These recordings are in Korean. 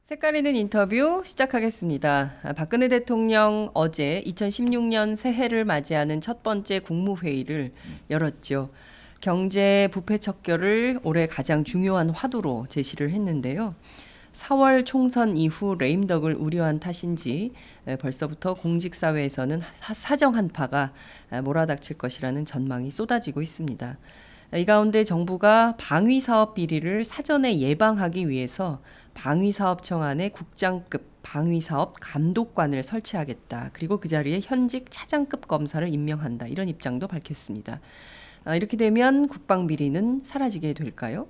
색깔 있는 인터뷰 시작하겠습니다. 박근혜 대통령 어제 2016년 새해를 맞이하는 첫 번째 국무회의를 열었죠. 경제 부패 척결을 올해 가장 중요한 화두로 제시를 했는데요. 4월 총선 이후 레임덕을 우려한 탓인지 벌써부터 공직사회에서는 사정 한파가 몰아닥칠 것이라는 전망이 쏟아지고 있습니다. 이 가운데 정부가 방위사업 비리를 사전에 예방하기 위해서 방위사업청 안에 국장급 방위사업 감독관을 설치하겠다. 그리고 그 자리에 현직 차장급 검사를 임명한다. 이런 입장도 밝혔습니다. 이렇게 되면 국방비리는 사라지게 될까요?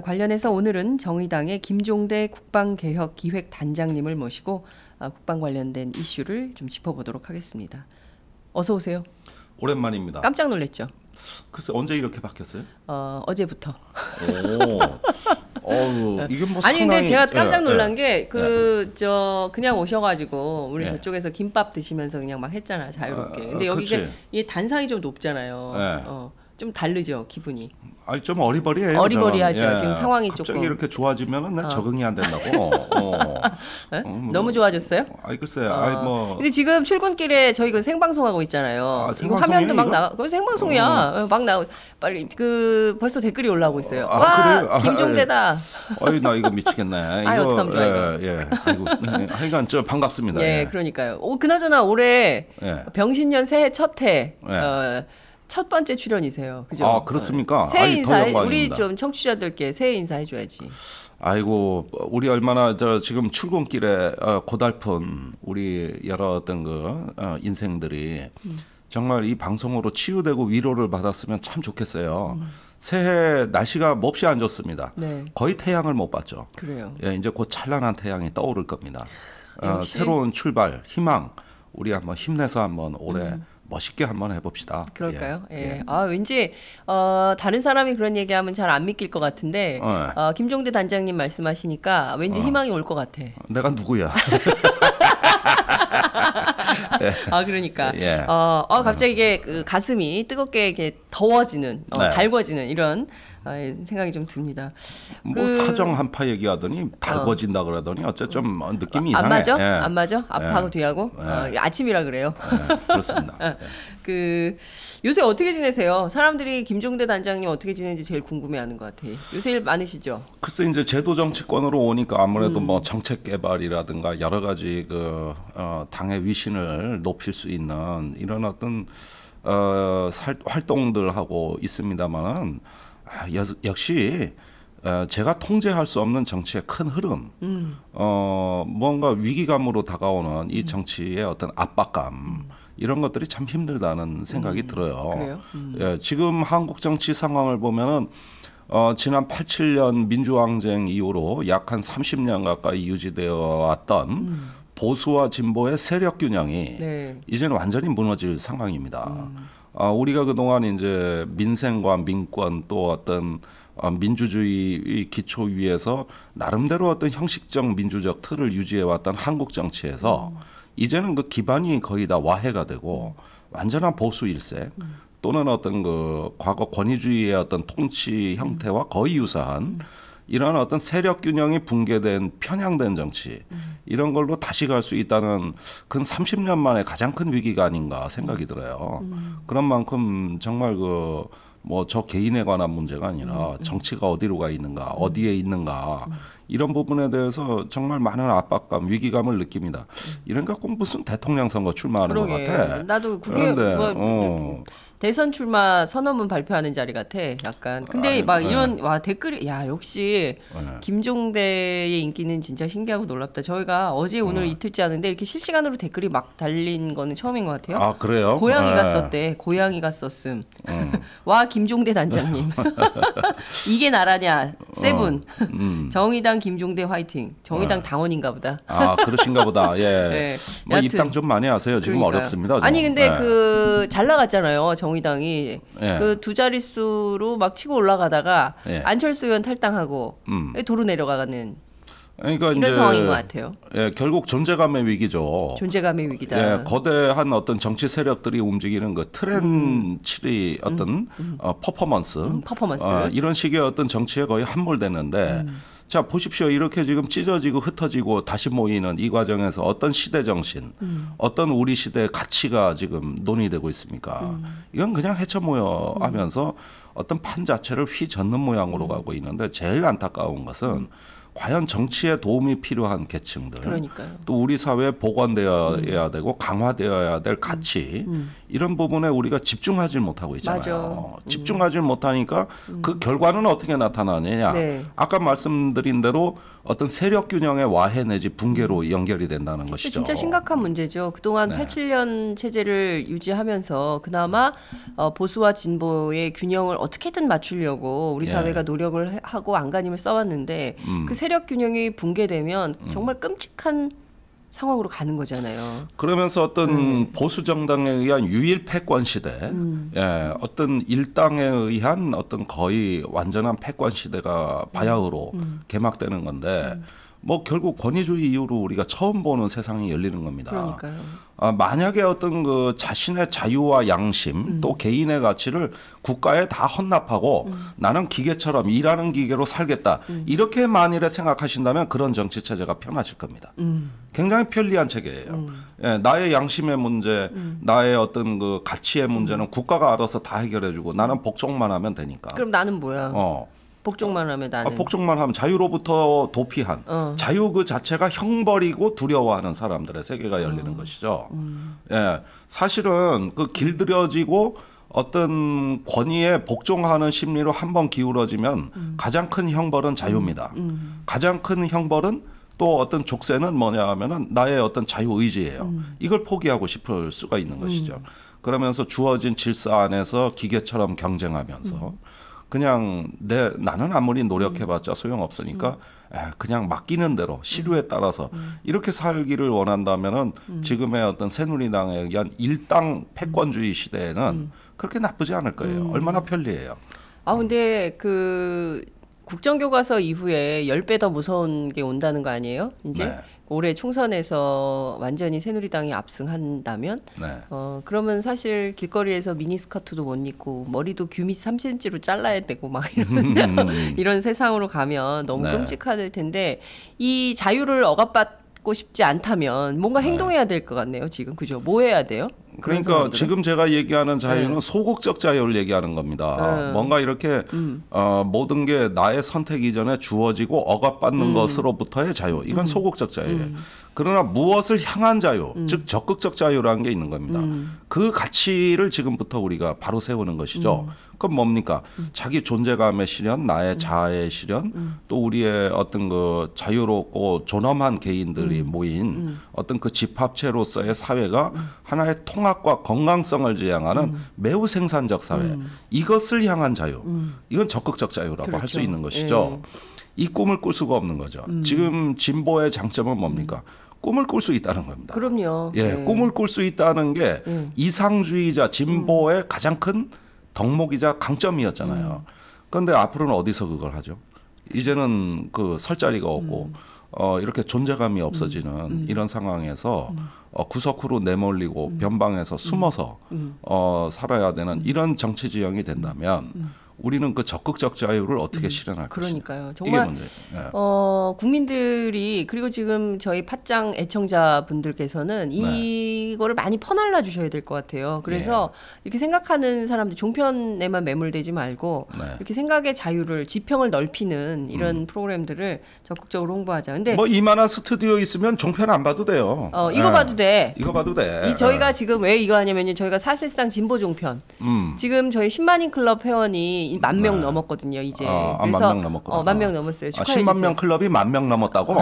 관련해서 오늘은 정의당의 김종대 국방개혁기획단장님을 모시고 국방 관련된 이슈를 좀 짚어보도록 하겠습니다. 어서 오세요. 오랜만입니다. 깜짝 놀랐죠? 글쎄 언제 이렇게 바뀌었어요? 어제부터. 이게 뭐 아니 상당히, 근데 제가 깜짝 놀란 게 그냥 오셔가지고 우리 예. 저쪽에서 김밥 드시면서 그냥 막 했잖아 자유롭게. 근데 여기 그치. 이게 단상이 좀 높잖아요. 예. 좀 다르죠 기분이. 아니 좀 어리버리해요. 어리버리하죠. 저는. 지금 상황이 갑자기 조금. 이렇게 좋아지면은 나 적응이 안 된다고. 너무 좋아졌어요? 아니 글쎄, 아니 뭐. 근데 지금 출근길에 저희 그 생방송하고 있잖아요. 이거 화면도 막 나와. 그거 생방송이야. 막 나오. 빨리 벌써 댓글이 올라오고 있어요. 와 그래요? 김종대다. 어이 나 이거 미치겠네. 아이, 어떡하면 좋아, 이거. 예. 아이고, 하여간 저 반갑습니다. 예, 그러니까요. 그나저나 올해 예. 병신년 새해 첫해 예. 첫 번째 출연이세요. 그죠? 아, 그렇습니까? 새해 아이, 인사 더 영광입니다. 우리 좀 청취자들께 새해 인사해 줘야지. 아이고 우리 얼마나 지금 출근길에 고달픈 우리 여러 어떤 인생들이 정말 이 방송으로 치유되고 위로를 받았으면 참 좋겠어요. 새해 날씨가 몹시 안 좋습니다. 네. 거의 태양을 못 봤죠. 그래요. 예, 이제 곧 찬란한 태양이 떠오를 겁니다. 역시. 새로운 출발, 희망, 우리 한번 힘내서 한번 올해 멋있게 한번 해봅시다. 그럴까요? 예. 예. 왠지 다른 사람이 그런 얘기하면 잘 안 믿길 것 같은데 김종대 단장님 말씀하시니까 왠지 희망이 올 것 같아. 내가 누구야? 그러니까. 예. 갑자기 이게 가슴이 뜨겁게 이렇게 더워지는, 네. 달궈지는 이런 생각이 좀 듭니다. 뭐 사정 한파 얘기하더니 달궈진다 그러더니 어째 좀 느낌이 이상해. 안 맞아? 예. 안 맞아? 앞하고 뒤하고? 아침이라 그래요. 그렇습니다. 요새 어떻게 지내세요? 사람들이 김종대 단장님 어떻게 지내는지 제일 궁금해하는 것 같아요. 요새 일 많으시죠? 글쎄 이제 제도 정치권으로 오니까 아무래도 뭐 정책 개발이라든가 여러 가지 당의 위신을 높일 수 있는 이런 어떤 활동들 하고 있습니다만은 역시 제가 통제할 수 없는 정치의 큰 흐름, 뭔가 위기감으로 다가오는 이 정치의 어떤 압박감. 이런 것들이 참 힘들다는 생각이 들어요. 그래요? 예, 지금 한국 정치 상황을 보면은 지난 87년 민주항쟁 이후로 약 한 30년 가까이 유지되어 왔던 보수와 진보의 세력 균형이 네. 이제는 완전히 무너질 상황입니다. 우리가 그동안 이제 민생과 민권 또 어떤 민주주의 기초 위에서 나름대로 어떤 형식적 민주적 틀을 유지해왔던 한국 정치에서 이제는 그 기반이 거의 다 와해가 되고 완전한 보수 일색 또는 어떤 과거 권위주의의 어떤 통치 형태와 거의 유사한 이런 어떤 세력 균형이 붕괴된 편향된 정치 이런 걸로 다시 갈 수 있다는 근 30년 만에 가장 큰 위기가 아닌가 생각이 들어요. 그런 만큼 정말 뭐 저 개인에 관한 문제가 아니라 정치가 어디로 가 있는가, 어디에 있는가 이런 부분에 대해서 정말 많은 압박감, 위기감을 느낍니다. 이러니까 꼭 무슨 대통령 선거 출마하는 것 같아. 나도 그게 그런데 대선 출마 선언문 발표하는 자리 같아. 약간. 근데 이런 댓글이 역시 김종대의 인기는 진짜 신기하고 놀랍다. 저희가 어제 오늘 이틀째 하는데 이렇게 실시간으로 댓글이 막 달린 거는 처음인 것 같아요. 아 그래요? 고양이가 썼대. 고양이가 썼음. 와 김종대 단장님. 이게 나라냐. 세븐. 정의당 김종대 화이팅. 정의당 당원인가 보다. 그러신가 보다. 예. 네. 뭐 입당 좀 많이 하세요. 지금 그러니까요. 어렵습니다. 좀. 아니 근데 잘 나갔잖아요. 정의당이 예. 두 자릿수로 막 치고 올라가다가 예. 안철수 의원 탈당하고 도로 내려가는 그러니까 이런 상황인 것 같아요. 예, 결국 존재감의 위기죠. 존재감의 위기다. 예, 거대한 어떤 정치 세력들이 움직이는 트렌치의 어떤 퍼포먼스, 퍼포먼스. 이런 식의 어떤 정치에 거의 함몰됐는데 자 보십시오. 이렇게 지금 찢어지고 흩어지고 다시 모이는 이 과정에서 어떤 시대 정신, 어떤 우리 시대의 가치가 지금 논의되고 있습니까? 이건 그냥 헤쳐모여 하면서 어떤 판 자체를 휘젓는 모양으로 가고 있는데 제일 안타까운 것은 과연 정치에 도움이 필요한 계층들, 그러니까요. 또 우리 사회에 복원되어야 되고 강화되어야 될 가치 이런 부분에 우리가 집중하지 못하고 있잖아요. 집중하지 못하니까 그 결과는 어떻게 나타나느냐. 네. 아까 말씀드린 대로 어떤 세력 균형의 와해 내지 붕괴로 연결이 된다는 것이죠. 진짜 심각한 문제죠. 그동안 네. 87년 체제를 유지하면서 그나마 보수와 진보의 균형을 어떻게든 맞추려고 우리 예. 사회가 노력을 하고 안간힘을 써왔는데 그 세력 균형이 붕괴되면 정말 끔찍한 상황으로 가는 거잖아요. 그러면서 어떤 보수 정당에 의한 유일 패권 시대, 예, 어떤 일당에 의한 어떤 거의 완전한 패권 시대가 바야흐로 개막되는 건데, 뭐 결국 권위주의 이후로 우리가 처음 보는 세상이 열리는 겁니다. 그러니까요. 만약에 어떤 그 자신의 자유와 양심 또 개인의 가치를 국가에 다 헌납하고 나는 기계처럼 일하는 기계로 살겠다 이렇게 만일에 생각하신다면 그런 정치 체제가 편하실 겁니다. 굉장히 편리한 체계예요. 예, 나의 양심의 문제, 나의 어떤 그 가치의 문제는 국가가 알아서 다 해결해주고 나는 복종만 하면 되니까. 그럼 나는 뭐야? 복종만 하면 나는. 복종만 하면 자유로부터 도피한 자유 그 자체가 형벌이고 두려워하는 사람들의 세계가 열리는 것이죠. 예, 사실은 그 길들여지고 어떤 권위에 복종하는 심리로 한번 기울어지면 가장 큰 형벌은 자유입니다. 가장 큰 형벌은 또 어떤 족쇄는 뭐냐 하면은 나의 어떤 자유 의지예요. 이걸 포기하고 싶을 수가 있는 것이죠. 그러면서 주어진 질서 안에서 기계처럼 경쟁하면서 그냥 나는 아무리 노력해봤자 소용없으니까 그냥 맡기는 대로 시류에 따라서 이렇게 살기를 원한다면은 지금의 어떤 새누리당에 의한 일당 패권주의 시대에는 그렇게 나쁘지 않을 거예요. 얼마나 편리해요. 근데 그 국정교과서 이후에 10배 더 무서운 게 온다는 거 아니에요? 이제 네. 올해 총선에서 완전히 새누리당이 압승한다면 네. 그러면 사실 길거리에서 미니스커트도 못 입고 머리도 규미 3cm로 잘라야 되고 막 이런 세상으로 가면 너무 네. 끔찍할 텐데 이 자유를 억압받고 싶지 않다면 뭔가 행동해야 될 것 같네요. 지금 그죠? 뭐 해야 돼요? 그러니까 지금 제가 얘기하는 자유는 소극적 자유를 얘기하는 겁니다. 뭔가 이렇게 모든 게 나의 선택 이전에 주어지고 억압받는 것으로부터의 자유. 이건 소극적 자유예요. 그러나 무엇을 향한 자유, 즉 적극적 자유라는 게 있는 겁니다. 그 가치를 지금부터 우리가 바로 세우는 것이죠. 그건 뭡니까? 자기 존재감의 실현, 나의 자아의 실현, 또 우리의 어떤 그 자유롭고 존엄한 개인들이 모인 어떤 그 집합체로서의 사회가 하나의 통합과 건강성을 지향하는 매우 생산적 사회. 이것을 향한 자유. 이건 적극적 자유라고 할 수 있는 것이죠. 이 꿈을 꿀 수가 없는 거죠. 지금 진보의 장점은 뭡니까? 꿈을 꿀 수 있다는 겁니다. 그럼요. 예, 꿈을 꿀 수 있다는 게 이상주의자 진보의 가장 큰 덕목이자 강점이었잖아요. 그런데 앞으로는 어디서 그걸 하죠? 이제는 그 설 자리가 없고 이렇게 존재감이 없어지는 이런 상황에서 구석으로 내몰리고 변방에서 숨어서 살아야 되는 이런 정치 지형이 된다면 우리는 그 적극적 자유를 어떻게 실현할 것인가. 그러니까요. 정말 예. 국민들이 그리고 지금 저희 팟짱 애청자분들께서는 이거를 많이 퍼날라 주셔야 될 것 같아요. 그래서 이렇게 생각하는 사람들 종편에만 매몰되지 말고 이렇게 생각의 자유를 지평을 넓히는 이런 프로그램들을 적극적으로 홍보하자. 근데 뭐 이만한 스튜디오 있으면 종편 안 봐도 돼요. 이거 봐도 돼. 이거 봐도 돼. 저희가 지금 왜 이거 하냐면요. 저희가 사실상 진보 종편. 지금 저희 10만인 클럽 회원이 10,000명 넘었거든요. 이제. 그래서 10,000명 넘었구나. 10,000명 넘었어요. 축하해 10만 주세요. 명 클럽이 10,000명 넘었다고?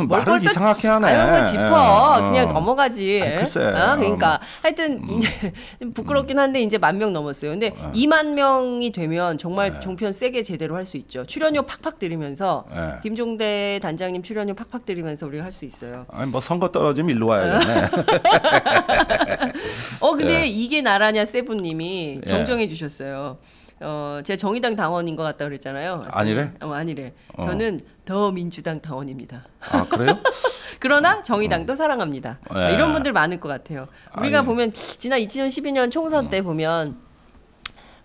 말을 이상하게 하네. 아유, 짚어. 그냥 넘어가지. 글쎄. 그러니까 하여튼 이제 부끄럽긴 한데 이제 10,000명 넘었어요. 근데 2만 명이 되면 정말 종편 세게 제대로 할 수 있죠. 출연료 팍팍 들이면서 김종대 단장님 출연료 팍팍 들이면서 우리가 할 수 있어요. 아니 뭐 선거 떨어지면 일로 와야겠네. 근데 이게 나라냐 세부님이 정정해 주셨어요. 제가 정의당 당원인 것 같다 그랬잖아요. 아니래? 아니래. 저는 더 민주당 당원입니다. 아 그래요? 그러나 정의당도 사랑합니다. 이런 분들 많을 것 같아요. 우리가 보면 지난 2012년 총선 때 보면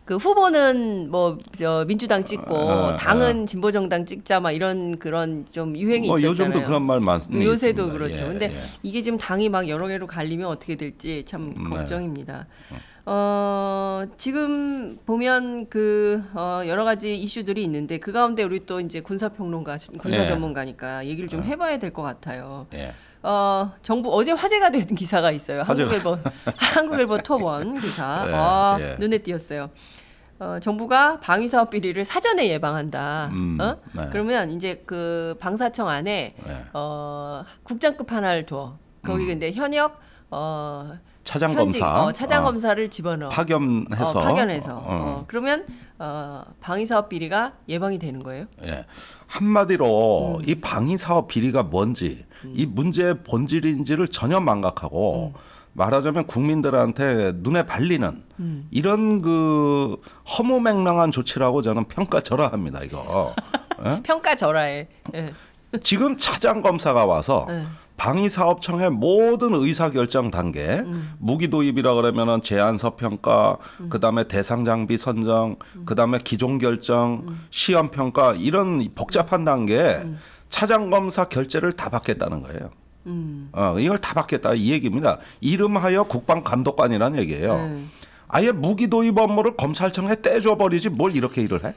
그 후보는 뭐 저 민주당 찍고 당은 진보정당 찍자 막 이런 그런 좀 유행이 있었잖아요. 요즘도 그런 말 많습니다. 요새도 그렇죠. 예, 근데 예. 이게 지금 당이 막 여러 개로 갈리면 어떻게 될지 참 걱정입니다. 지금 보면 그 여러 가지 이슈들이 있는데 그 가운데 우리 또 이제 군사 예. 전문가니까 얘기를 좀 해봐야 될 것 같아요. 예. 정부 어제 화제가 된 기사가 있어요. 한국일보 톱1 기사. 예. 눈에 띄었어요. 정부가 방위사업 비리를 사전에 예방한다. 네. 그러면 이제 그 방사청 안에 국장급 하나를 둬. 거기 근데 현역 차장 현직, 검사, 차장 검사를 집어넣어. 파견해서. 그러면 방위사업 비리가 예방이 되는 거예요? 예. 한마디로 이 방위사업 비리가 뭔지 이 문제의 본질인지를 전혀 망각하고 말하자면 국민들한테 눈에 발리는 이런 그 허무맹랑한 조치라고 저는 평가절하합니다. 이거. 예? 평가절하해. 예. 지금 차장 검사가 와서 방위사업청의 모든 의사결정 단계, 무기 도입이라 그러면은 제안서 평가, 그다음에 대상 장비 선정, 그다음에 기종 결정, 시험 평가 이런 복잡한 단계에 차장 검사 결재를 다 받겠다는 거예요. 이걸 다 받겠다 이 얘기입니다. 이름하여 국방감독관이라는 얘기예요. 아예 무기 도입 업무를 검찰청에 떼줘 버리지 뭘 이렇게 일을 해?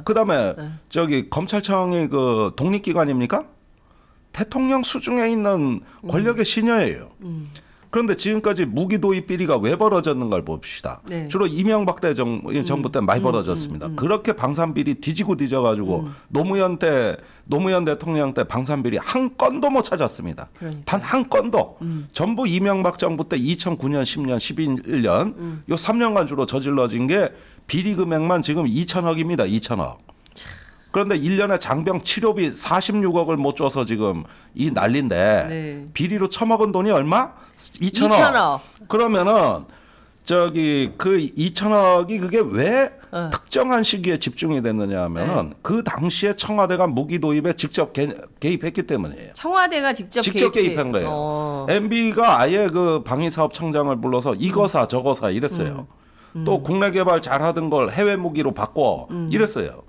그다음에 저기 검찰청이 그 독립기관입니까? 대통령 수중에 있는 권력의 시녀예요. 그런데 지금까지 무기 도입 비리가 왜 벌어졌는 걸 봅시다. 네. 주로 이명박 정부 때 많이 벌어졌습니다. 그렇게 방산 비리 뒤지고 뒤져가지고 노무현 대통령 때 방산 비리 한 건도 못 찾았습니다. 그러니까. 단 한 건도. 전부 이명박 정부 때 2009년, 10년, 11년 요 3년간 주로 저질러진 게 비리 금액만 지금 2천억입니다. 2천억. 그런데 1년에 장병 치료비 46억을 못 줘서 지금 이 난리인데 네. 비리로 처먹은 돈이 얼마? 2천억. 2천억. 그러면은 저기 그 2천억이 그게 왜 특정한 시기에 집중이 됐느냐 하면은 그 당시에 청와대가 무기 도입에 직접 개입했기 때문이에요. 청와대가 직접 개입한 거예요. MB가 아예 그 방위사업청장을 불러서 이거사 저거사 이랬어요. 또 국내 개발 잘하던 걸 해외 무기로 바꿔 이랬어요.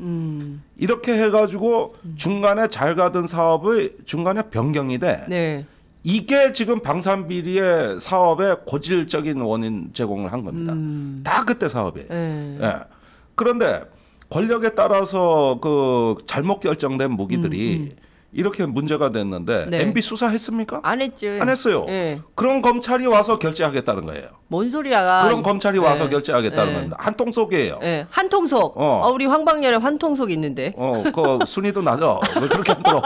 이렇게 해가지고 중간에 잘 가던 사업의 중간에 변경이 돼. 네. 이게 지금 방산비리의 사업의 고질적인 원인 제공을 한 겁니다. 다 그때 사업이에요. 예. 그런데 권력에 따라서 그 잘못 결정된 무기들이 이렇게 문제가 됐는데 네. MB 수사했습니까? 안 했죠. 안 했어요. 네. 그런 검찰이 와서 결재하겠다는 거예요. 뭔 소리야? 그런 검찰이 와서 결재하겠다는 겁니다. 한통속이에요. 네. 한통속. 우리 황방열에 한통속 있는데. 그 순위도 낮아. 왜 그렇게 안 들어?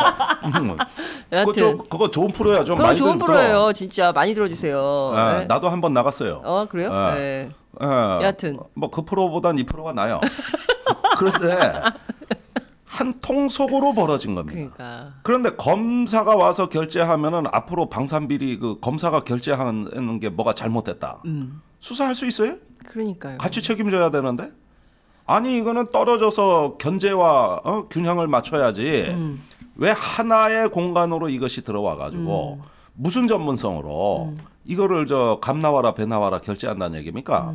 그거 좋은 프로야. 좀 그거 많이 좋은 들어. 프로예요. 진짜 많이 들어주세요. 네. 나도 한 번 나갔어요. 그래요? 네. 여하튼. 뭐 그 프로보단 이 프로가 나요. 그런데 한 통속으로 벌어진 겁니다. 그러니까. 그런데 검사가 와서 결재하면은 앞으로 방산비리 그 검사가 결재하는 게 뭐가 잘못됐다. 수사할 수 있어요? 그러니까요. 같이 책임져야 되는데. 아니 이거는 떨어져서 견제와 균형을 맞춰야지. 왜 하나의 공간으로 이것이 들어와 가지고 무슨 전문성으로 이거를 감 나와라 배 나와라 결제한다는 얘기입니까?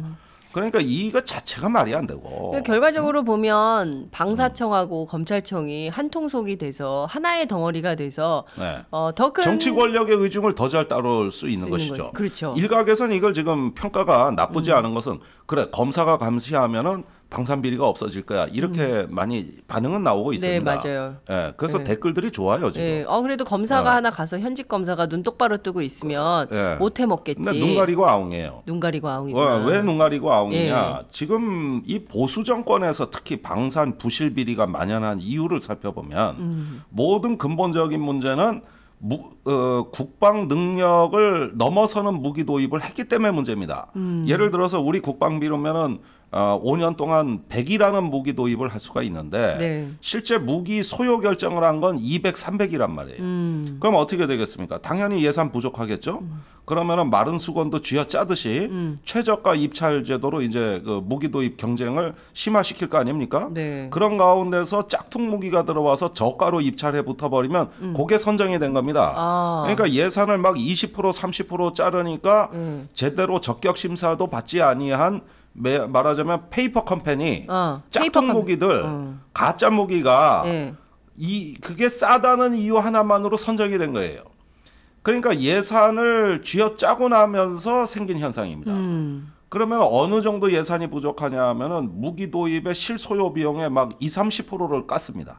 그러니까 이거 자체가 말이 안 되고. 그러니까 결과적으로 보면 방사청하고 검찰청이 한 통속이 돼서 하나의 덩어리가 돼서 네. 더 큰 정치 권력의 의중을 더 잘 따를 수 있는 것이죠. 그렇죠. 일각에서는 이걸 지금 평가가 나쁘지 않은 것은 그래 검사가 감시하면은 방산비리가 없어질 거야 이렇게 많이 반응은 나오고 있습니다. 네, 맞아요. 예, 그래서 네. 댓글들이 좋아요 지금. 네. 그래도 검사가 하나 가서 현직 검사가 눈 똑바로 뜨고 있으면 못 해먹겠지. 근데 눈 가리고 아웅이에요. 눈 가리고 아웅이구나. 왜 눈 가리고 아웅이냐? 지금 이 보수 정권에서 특히 방산 부실 비리가 만연한 이유를 살펴보면 모든 근본적인 문제는 국방 능력을 넘어서는 무기 도입을 했기 때문에 문제입니다. 예를 들어서 우리 국방비로면은 5년 동안 100이라는 무기 도입을 할 수가 있는데 네. 실제 무기 소요 결정을 한 건 200, 300이란 말이에요. 그럼 어떻게 되겠습니까? 당연히 예산 부족하겠죠. 그러면은 마른 수건도 쥐어짜듯이 최저가 입찰 제도로 이제 그 무기 도입 경쟁을 심화시킬 거 아닙니까? 네. 그런 가운데서 짝퉁 무기가 들어와서 저가로 입찰해 붙어버리면 그게 선정이 된 겁니다. 그러니까 예산을 막 20% 30% 자르니까 제대로 적격 심사도 받지 아니한 말하자면 페이퍼 컴퍼니 페이퍼 짝퉁 무기들 가짜 무기가 네. 그게 싸다는 이유 하나만으로 선정이 된 거예요. 그러니까 예산을 쥐어짜고 나면서 생긴 현상입니다. 그러면 어느 정도 예산이 부족하냐 하면은 무기 도입의 실소요 비용의 막 20-30%를 깠습니다.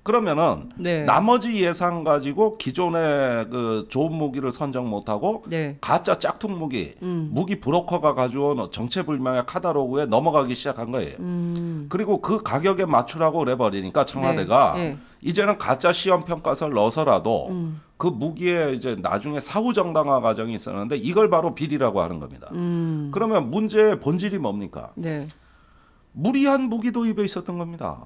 그러면은 네. 나머지 예산 가지고 기존의 그 좋은 무기를 선정 못하고 네. 가짜 짝퉁 무기, 무기 브로커가 가져온 정체불명의 카탈로그에 넘어가기 시작한 거예요. 그리고 그 가격에 맞추라고 그래 버리니까 청와대가 네. 이제는 가짜 시험 평가서를 넣어서라도 그 무기에 이제 나중에 사후 정당화 과정이 있었는데 이걸 바로 비리라고 하는 겁니다. 그러면 문제의 본질이 뭡니까? 네. 무리한 무기 도입에 있었던 겁니다.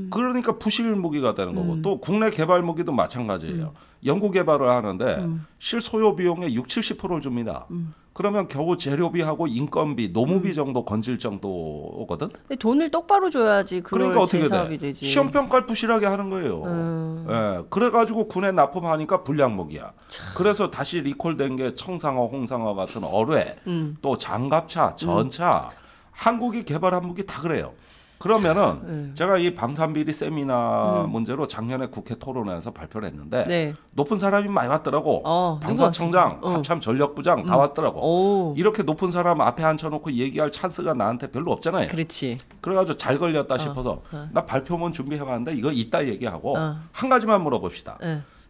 그러니까 부실 무기가 되는 거고 또 국내 개발 무기도 마찬가지예요. 연구 개발을 하는데 실소요 비용의 60-70%를 줍니다. 그러면 겨우 재료비하고 인건비, 노무비 정도 건질 정도거든. 근데 돈을 똑바로 줘야지 그걸 그러니까 어떻게 사업이 돼? 되지. 시험 평가를 부실하게 하는 거예요. 예, 그래가지고 군에 납품하니까 불량 무기야. 그래서 다시 리콜된 게 청상어, 홍상어 같은 어뢰, 또 장갑차, 전차. 한국이 개발한 무기 다 그래요. 그러면은 제가 이 방산비리 세미나 문제로 작년에 국회 토론회에서 발표를 했는데 네. 높은 사람이 많이 왔더라고. 방사청장, 합참전력부장 다 왔더라고. 오. 이렇게 높은 사람 앞에 앉혀놓고 얘기할 찬스가 나한테 별로 없잖아요. 그렇지. 그래가지고 잘 걸렸다 싶어서 나 발표문 준비해왔는데 이거 이따 얘기하고 한 가지만 물어봅시다.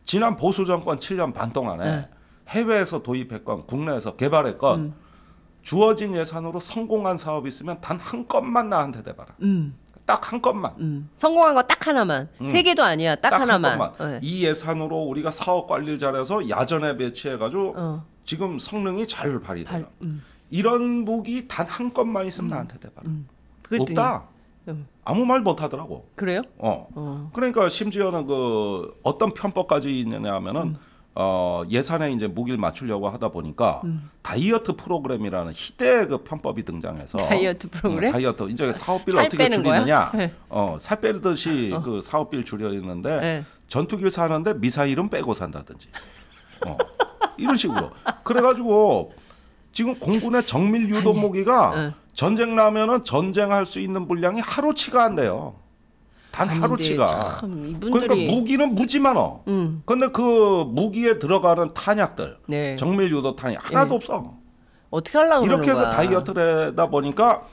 지난 보수 정권 7년 반 동안에 해외에서 도입했건 국내에서 개발했건 주어진 예산으로 성공한 사업이 있으면 단 한 건만 나한테 대봐라. 딱 한 건만. 성공한 거 딱 하나만. 세 개도 아니야. 딱 한 하나만. 건만. 네. 이 예산으로 우리가 사업 관리를 잘해서 야전에 배치해가지고 지금 성능이 잘 발휘되는 이런 무기 단 한 건만 있으면 나한테 대봐라. 그랬더니, 없다. 아무 말 못하더라고. 그래요? 그러니까 심지어는 그 어떤 편법까지 있느냐 하면은 예산에 이제 무기를 맞추려고 하다 보니까 다이어트 프로그램이라는 희대의 그 편법이 등장해서 다이어트 프로그램? 다이어트 이제 사업비를 살 어떻게 빼는 줄이느냐? 거야? 살 빼듯이 그 사업비를 줄여있는데 네. 전투기를 사는데 미사일은 빼고 산다든지 이런 식으로. 그래가지고 지금 공군의 정밀 유도 무기가 전쟁 나면은 전쟁할 수 있는 분량이 하루치가 안 돼요. 단 하루치가. 그러니까 무기는 무지 많어. 근데 그 무기에 들어가는 탄약들, 네. 정밀 유도 탄약 하나도 없어. 어떻게 하려고 그러는 이렇게 해서 거야? 다이어트를 하다 보니까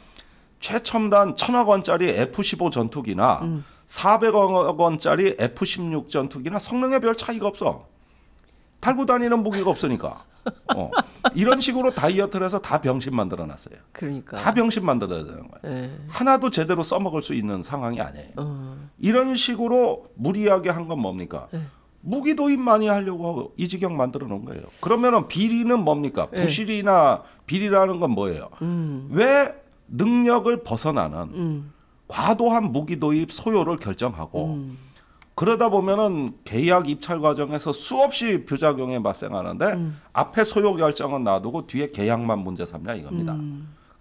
최첨단 1,000억 원짜리 F-15 전투기나 400억 원짜리 F-16 전투기나 성능에 별 차이가 없어. 달고 다니는 무기가 없으니까. 이런 식으로 다이어트를 해서 다 병신 만들어놨어요. 그러니까. 다 병신 만들어야 되는 거예요. 네. 하나도 제대로 써먹을 수 있는 상황이 아니에요. 이런 식으로 무리하게 한 건 뭡니까? 무기 도입 많이 하려고 이 지경 만들어 놓은 거예요. 그러면은 비리는 뭡니까? 부실이나 비리라는 건 뭐예요? 왜 능력을 벗어나는 과도한 무기 도입 소요를 결정하고 그러다 보면은 계약 입찰 과정에서 수없이 부작용이 발생하는데 앞에 소요 결정은 놔두고 뒤에 계약만 문제 삼냐 이겁니다.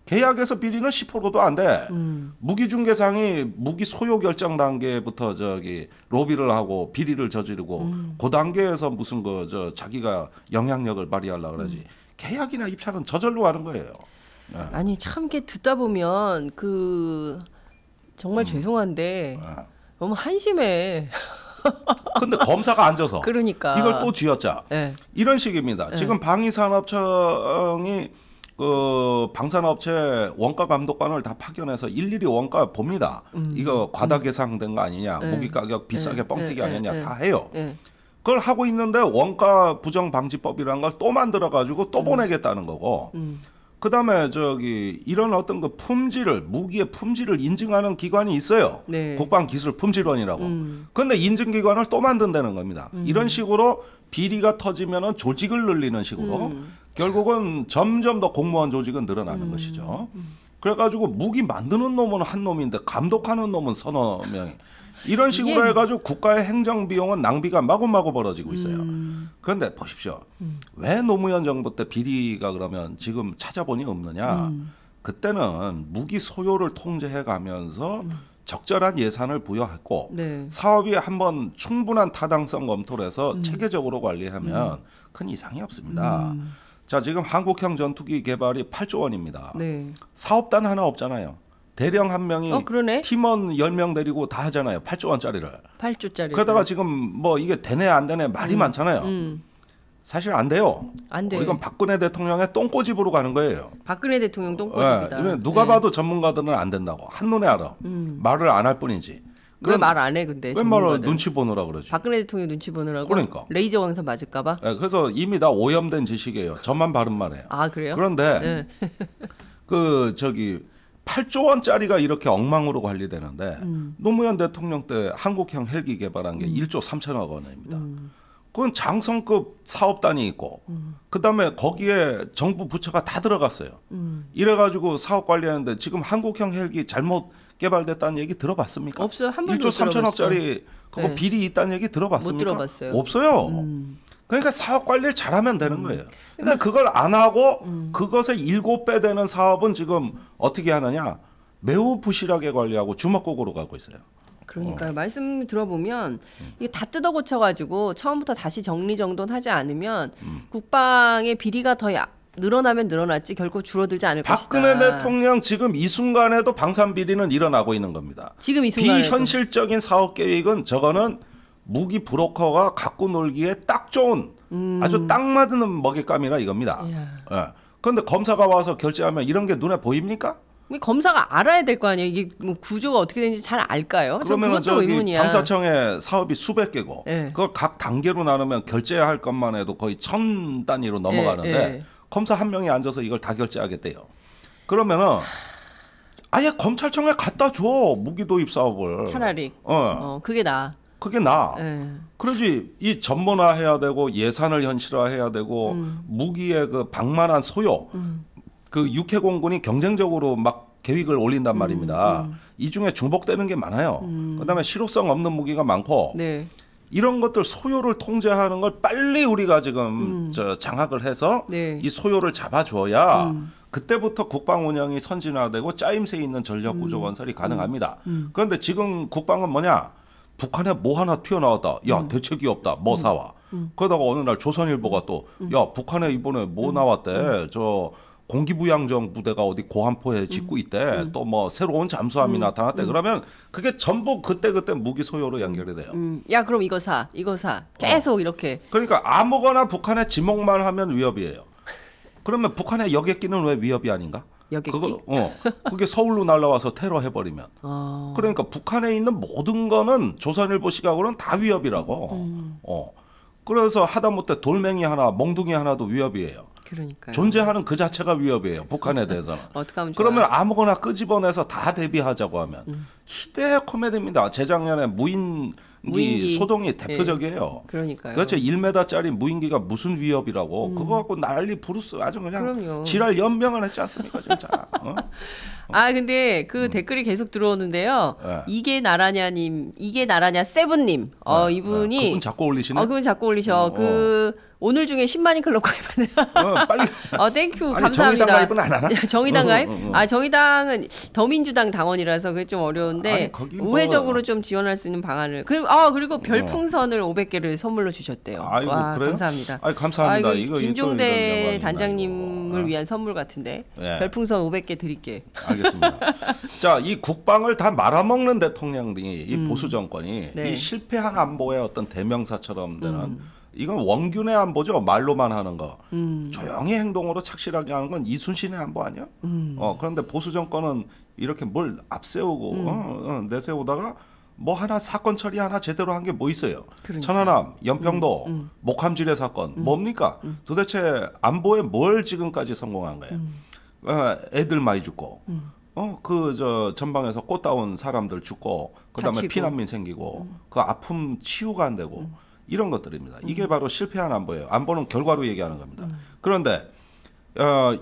계약에서 비리는 10%도 안 돼. 무기 중개상이 무기 소요 결정 단계부터 저기 로비를 하고 비리를 저지르고 그 단계에서 무슨 자기가 영향력을 발휘하려고 그러지. 계약이나 입찰은 저절로 하는 거예요. 네. 아니 참 이렇게 듣다 보면 그 정말 죄송한데 너무 한심해. 근데 검사가 앉아서 그러니까 이걸 또 쥐어짜. 네. 이런 식입니다. 지금 방위산업청이 그 방산업체 원가 감독관을 다 파견해서 일일이 원가 봅니다. 이거 과다 계상된 거 아니냐, 무기 가격 비싸게 뻥튀기 아니냐 다 해요. 그걸 하고 있는데 원가 부정 방지법이라는 걸 또 만들어 가지고 또 보내겠다는 거고. 그다음에 저기 이런 어떤 그 품질을 무기의 품질을 인증하는 기관이 있어요. 네. 국방기술품질원이라고. 그런데 인증기관을 또 만든다는 겁니다. 이런 식으로 비리가 터지면은 조직을 늘리는 식으로 결국은 점점 더 공무원 조직은 늘어나는 것이죠. 그래가지고 무기 만드는 놈은 한 놈인데 감독하는 놈은 서너 명이. 이런 식으로 해가지고 국가의 행정 비용은 낭비가 마구마구 벌어지고 있어요. 그런데 보십시오. 왜 노무현 정부 때 비리가 그러면 지금 찾아보니 없느냐. 그때는 무기 소요를 통제해 가면서 적절한 예산을 부여했고 네. 사업이 한번 충분한 타당성 검토를 해서 체계적으로 관리하면 큰 이상이 없습니다. 자, 지금 한국형 전투기 개발이 8조 원입니다. 네. 사업단 하나 없잖아요. 대령 한 명이 그러네. 팀원 10명 데리고 다 하잖아요. 8조 원짜리를. 8조짜리. 그러다가 지금 뭐 이게 되네 안 되네 말이 많잖아요. 사실 안 돼요. 안 돼. 이건 박근혜 대통령의 똥꼬집으로 가는 거예요. 박근혜 대통령 똥꼬집이다. 네, 누가 봐도 전문가들은 안 된다고 한눈에 알아. 말을 안 할 뿐이지. 왜 말 안 해 근데? 왜 말을 전문가들은? 눈치 보느라 그러지. 박근혜 대통령 눈치 보느라고. 그러니까. 레이저 광선 맞을까봐. 네, 그래서 이미 다 오염된 지식이에요. 저만 바른말 해요. 아 그래요? 그런데 네. 그 저기 8조 원짜리가 이렇게 엉망으로 관리되는데 노무현 대통령 때 한국형 헬기 개발한 게 1조 3천억 원입니다. 그건 장성급 사업단이 있고 그다음에 거기에 정부 부처가 다 들어갔어요. 이래가지고 사업 관리하는데 지금 한국형 헬기 잘못 개발됐다는 얘기 들어봤습니까? 없어요. 한 번도 1조 3천억짜리 그거 네. 비리 있다는 얘기 들어봤습니까? 못 들어봤어요. 없어요. 그러니까 사업 관리를 잘하면 되는 거예요. 근데 그걸 안 하고 그것의 7배 되는 사업은 지금 어떻게 하느냐? 매우 부실하게 관리하고 주먹구구로 가고 있어요. 그러니까요. 말씀 들어보면 이게 다 뜯어 고쳐가지고 처음부터 다시 정리정돈하지 않으면 국방의 비리가 더 늘어나면 늘어났지 결코 줄어들지 않을 박근혜 것이다. 대통령 지금 이 순간에도 방산 비리는 일어나고 있는 겁니다. 지금 이 순간에도. 비현실적인 사업 계획은 저거는 무기 브로커가 갖고 놀기에 딱 좋은 아주 딱 맞는 먹잇감이라 이겁니다. 예. 그런데 검사가 와서 결제하면 이런 게 눈에 보입니까? 검사가 알아야 될 거 아니에요. 이게 뭐 구조가 어떻게 되는지 잘 알까요? 그러면 그것도 의문이야. 감사청에 사업이 수백 개고 네. 그걸 각 단계로 나누면 결제할 것만 해도 거의 1000 단위로 넘어가는데 네. 검사 한 명이 앉아서 이걸 다 결제하겠대요. 그러면은 아예 검찰청에 갖다 줘 무기 도입 사업을. 차라리. 그게 나아. 그게 나아. 네. 그러지 이 전문화해야 되고 예산을 현실화해야 되고 무기의 그 방만한 소요. 그 육해공군이 경쟁적으로 막 계획을 올린단 말입니다. 이 중에 중복되는 게 많아요. 그다음에 실효성 없는 무기가 많고 네. 이런 것들 소요를 통제하는 걸 빨리 우리가 지금 장악을 해서 네. 이 소요를 잡아줘야 그때부터 국방 운영이 선진화되고 짜임새 있는 전력 구조 건설이 가능합니다. 그런데 지금 국방은 뭐냐? 북한에 뭐 하나 튀어나왔다. 야 대책이 없다. 뭐 사와. 그러다가 어느 날 조선일보가 또 야 북한에 이번에 뭐 나왔대. 저 공기부양정 부대가 어디 고함포에 짓고 있대. 또 뭐 새로운 잠수함이 나타났대. 그러면 그게 전부 그때 무기 소요로 연결이 돼요. 야 그럼 이거 사. 계속 이렇게. 그러니까 아무거나 북한에 지목만 하면 위협이에요. 그러면 북한의 여객기는 왜 위협이 아닌가? 여객기? 그게 서울로 날라와서 테러 해버리면. 그러니까 북한에 있는 모든 거는 조선일보 시각으로는 다 위협이라고. 그래서 하다못해 돌멩이 하나, 멍둥이 하나도 위협이에요. 그러니까요. 존재하는 그 자체가 위협이에요. 북한에 대해서는. 어떡하면 좋아. 그러면 아무거나 끄집어내서 다 대비하자고 하면 희대의 코미디입니다. 재작년에 무인기 소동이 대표적이에요. 그러니까요. 도대체 1m짜리 무인기가 무슨 위협이라고 그거 갖고 난리 부르스 아주 그냥 그럼요. 지랄 연명을 했지 않습니까 진짜. 근데 그 댓글이 계속 들어오는데요. 네. 이게 나라냐 세븐님. 이분이 그분 자꾸 올리시네. 그분 자꾸 올리셔. 오늘 중에 10만인 클럽 가입하네요. 빨리. 땡큐 아니, 감사합니다. 정의당 가입은 안 하나? 정의당 가입? 정의당은 더민주당 당원이라서 그게 좀 어려운데 아니, 거기 뭐- 우회적으로 좀 지원할 수 있는 방안을. 그리고 별풍선을 500개를 선물로 주셨대요. 아이고, 와, 그래요? 감사합니다. 감사합니다. 이거 김종대 이런 영광입니다, 단장님을 이거. 위한 선물 같은데 네. 별풍선 500개 드릴게. 알겠습니다. 자, 이 국방을 다 말아먹는 대통령이 이 보수 정권이 네. 이 실패한 안보의 어떤 대명사처럼 되는 이건 원균의 안보죠. 말로만 하는 거. 조용히 행동으로 착실하게 하는 건 이순신의 안보 아니야? 그런데 보수 정권은 이렇게 뭘 앞세우고 내세우다가 뭐 하나 사건 처리 하나 제대로 한 게 뭐 있어요? 그러니까. 천안함, 연평도, 목함지뢰 사건 뭡니까? 도대체 안보에 뭘 지금까지 성공한 거예요? 애들 많이 죽고, 전방에서 꽃다운 사람들 죽고, 그다음에 다치고. 피난민 생기고, 그 아픔 치유가 안 되고 이런 것들입니다. 이게 바로 실패한 안보예요. 안보는 결과로 얘기하는 겁니다. 그런데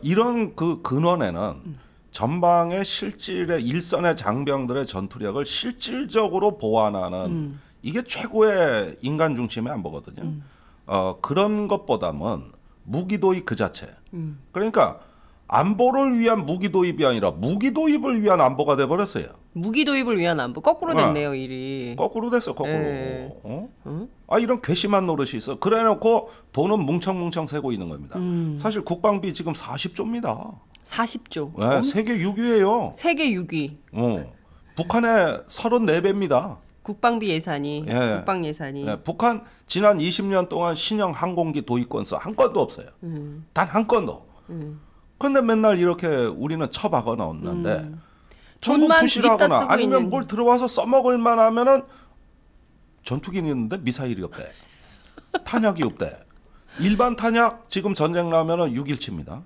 이런 그 근원에는 전방의 실질의 일선의 장병들의 전투력을 실질적으로 보완하는 이게 최고의 인간 중심의 안보거든요. 그런 것보다는 무기 도입 그 자체. 그러니까 안보를 위한 무기 도입이 아니라 무기 도입을 위한 안보가 돼버렸어요. 무기 도입을 위한 안보 거꾸로 됐네요, 일이. 거꾸로 됐어, 거꾸로. 예. 응? 아, 이런 괘씸한 노릇이 있어. 그래놓고 돈은 뭉청뭉청 세고 있는 겁니다. 사실 국방비 지금 40조입니다. 40조. 네, 세계 6위예요. 세계 6위. 북한의 34배입니다. 국방비 예산이. 예. 국방 예산이. 예, 북한 지난 20년 동안 신형 항공기 도입 건수 한 건도 없어요. 단 한 건도. 그런데 맨날 이렇게 우리는 처박아 넣었는데 전부 돈만 부실하거나 드립다 쓰고 아니면 있는. 뭘 들어와서 써먹을 만하면은 전투기는 있는데 미사일이 없대. 탄약이 없대. 일반 탄약 지금 전쟁 나면은 6일치입니다.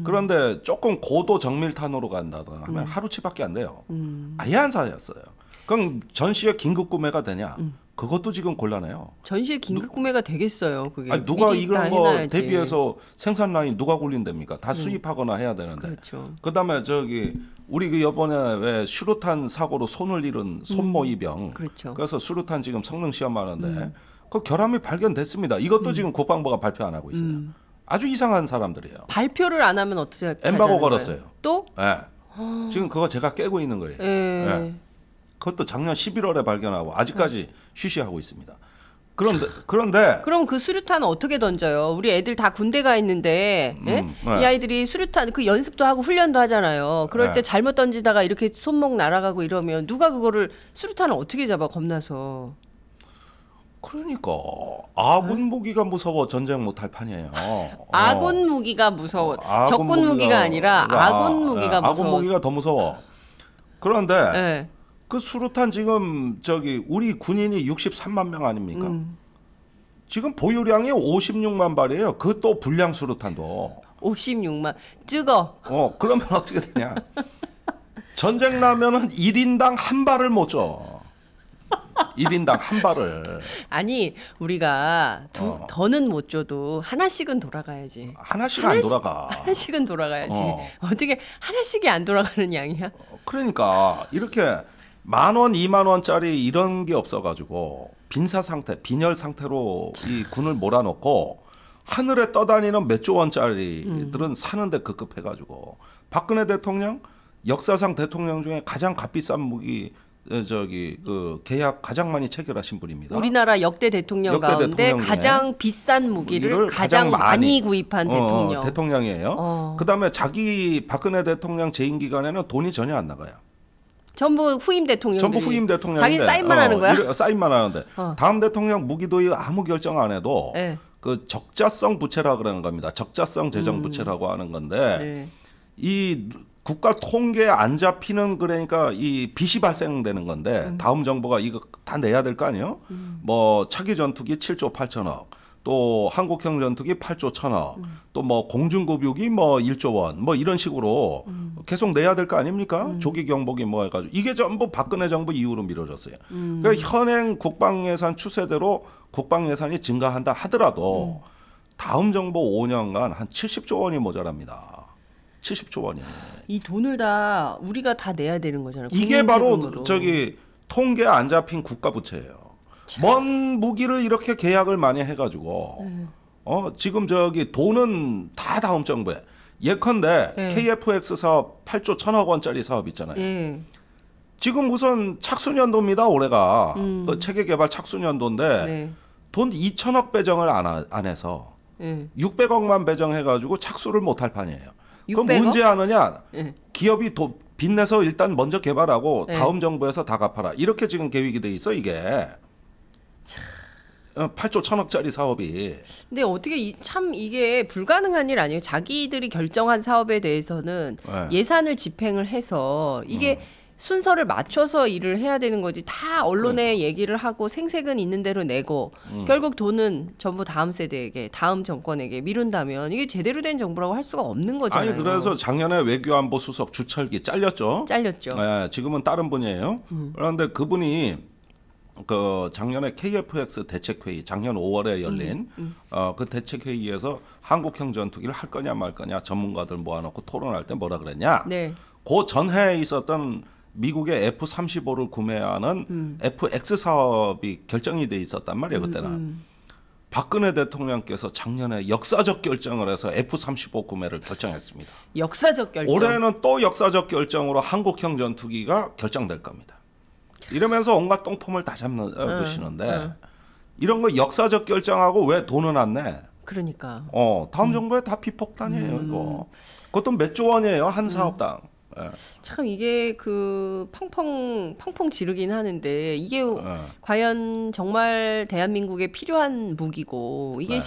그런데 조금 고도 정밀탄으로 간다거나 하면 하루치밖에 안 돼요. 아예 안 사였어요. 그럼 전시에 긴급 구매가 되냐? 그것도 지금 곤란해요. 전시에 긴급 구매가 되겠어요. 그게. 아니, 누가 미리 다 이런 거 해놔야지. 대비해서 생산 라인 누가 굴린답니까? 다 수입하거나 해야 되는데. 그렇죠. 그다음에 저기 우리 그 이번에 왜 수류탄 사고로 손을 잃은 손모이병. 그렇죠. 그래서 수류탄 지금 성능 시험하는데 그 결함이 발견됐습니다. 이것도 지금 국방부가 발표 안 하고 있어요. 아주 이상한 사람들이에요. 발표를 안 하면 어떻게 하자는 엠바고 거예요? 걸었어요. 또? 예. 지금 그거 제가 깨고 있는 거예요. 예. 예. 그것도 작년 11월에 발견하고 아직까지 쉬쉬하고 있습니다. 그런데 그럼 그 수류탄은 어떻게 던져요? 우리 애들 다 군대 가 있는데 예? 네. 이 아이들이 수류탄 그 연습도 하고 훈련도 하잖아요. 그럴 네. 때 잘못 던지다가 이렇게 손목 날아가고 이러면 누가 그거를 수류탄을 어떻게 잡아 겁나서. 그러니까 아군 무기가 무서워 전쟁 못할 판이에요. 아군 무기가 무서워. 아군 적군 무기가 아니라 아군 무기가 무서워. 아군 무기가 더 무서워. 그런데 예. 그 수류탄 지금 저기 우리 군인이 63만 명 아닙니까? 지금 보유량이 56만 발이에요. 그 또 불량 수류탄도. 56만. 찍어. 그러면 어떻게 되냐? 전쟁 나면은 1인당 한 발을 못 줘. 1인당 한 발을. 아니 우리가 더는 못 줘도 하나씩은 돌아가야지. 하나씩 안 돌아가. 하나씩은 돌아가야지. 어떻게 하나씩이 안 돌아가는 양이야? 그러니까 이렇게 10,000원, 20,000원짜리 이런 게 없어가지고 빈사 상태, 빈혈 상태로 이 군을 몰아넣고 하늘에 떠다니는 몇 조 원짜리들은 사는데 급급해가지고 박근혜 대통령 역사상 대통령 중에 가장 값비싼 무기 저기 그 계약 가장 많이 체결하신 분입니다. 우리나라 역대 대통령 역대 가운데 대통령 중에 가장 비싼 무기를 가장 많이 구입한 대통령이에요. 그다음에 자기 박근혜 대통령 재임 기간에는 돈이 전혀 안 나가요. 전부 후임 대통령들이. 전부 후임 대통령인데 자기 사인만 하는 거야? 사인만 하는데 다음 대통령 무기 도입 아무 결정 안 해도 네. 그 적자성 부채라 그러는 겁니다. 적자성 재정 부채라고 하는 건데 네. 이 국가 통계에 안 잡히는 그러니까 이 빚이 발생되는 건데 다음 정부가 이거 다 내야 될 거 아니에요? 뭐 차기 전투기 7조 8천억, 또 한국형 전투기 8조 1천억, 또 뭐 공중급유기 뭐 1조 원, 뭐 이런 식으로 계속 내야 될 거 아닙니까? 조기 경보기 뭐 해가지고 이게 전부 박근혜 정부 이후로 미뤄졌어요. 그러니까 현행 국방 예산 추세대로 국방 예산이 증가한다 하더라도 다음 정부 5년간 한 70조 원이 모자랍니다. 70조 원이. 이 돈을 다 우리가 다 내야 되는 거잖아요. 이게 바로 세금으로. 저기 통계 안 잡힌 국가 부채예요. 먼 무기를 이렇게 계약을 많이 해가지고 지금 저기 돈은 다 다음 정부에 예컨대 KF-X 사업 8조 1천억 원짜리 사업 있잖아요. 예. 지금 우선 착수년도입니다. 올해가 그 체계 개발 착수년도인데 네. 돈 2천억 배정을 안 해서 예. 600억만 배정해가지고 착수를 못할 판이에요. 그럼 600억? 문제 하느냐? 예. 기업이 빚내서 일단 먼저 개발하고 네. 다음 정부에서 다 갚아라. 이렇게 지금 계획이 돼 있어 이게. 8조 1천억짜리 사업이. 근데 어떻게 참 이게 불가능한 일 아니에요? 자기들이 결정한 사업에 대해서는 네. 예산을 집행을 해서 이게 순서를 맞춰서 일을 해야 되는 거지. 다 언론에 얘기를 하고 생색은 있는 대로 내고 결국 돈은 전부 다음 세대에게, 다음 정권에게 미룬다면 이게 제대로 된 정부라고 할 수가 없는 거잖아요. 아니 그래서 작년에 외교안보 수석 주철기 잘렸죠. 잘렸죠. 네, 지금은 다른 분이에요. 그런데 그분이 그 작년에 KF-X 대책회의 작년 5월에 열린 그 대책회의에서 한국형 전투기를 할 거냐 말 거냐 전문가들 모아놓고 토론할 때 뭐라 그랬냐. 네. 그 전해에 있었던 미국의 F-35를 구매하는 FX 사업이 결정이 돼 있었단 말이에요. 그때는 박근혜 대통령께서 작년에 역사적 결정을 해서 F-35 구매를 결정했습니다. 역사적 결정. 올해는 또 역사적 결정으로 한국형 전투기가 결정될 겁니다. 이러면서 온갖 똥폼을 다 잡으시는데 이런 거 역사적 결정하고 왜 돈은 안 내? 그러니까. 다음 정부에 다 비폭탄이에요, 이거. 그것도 몇 조 원이에요, 한 사업당. 예. 참 이게 그 펑펑 지르긴 하는데 이게 과연 정말 대한민국에 필요한 무기고 이게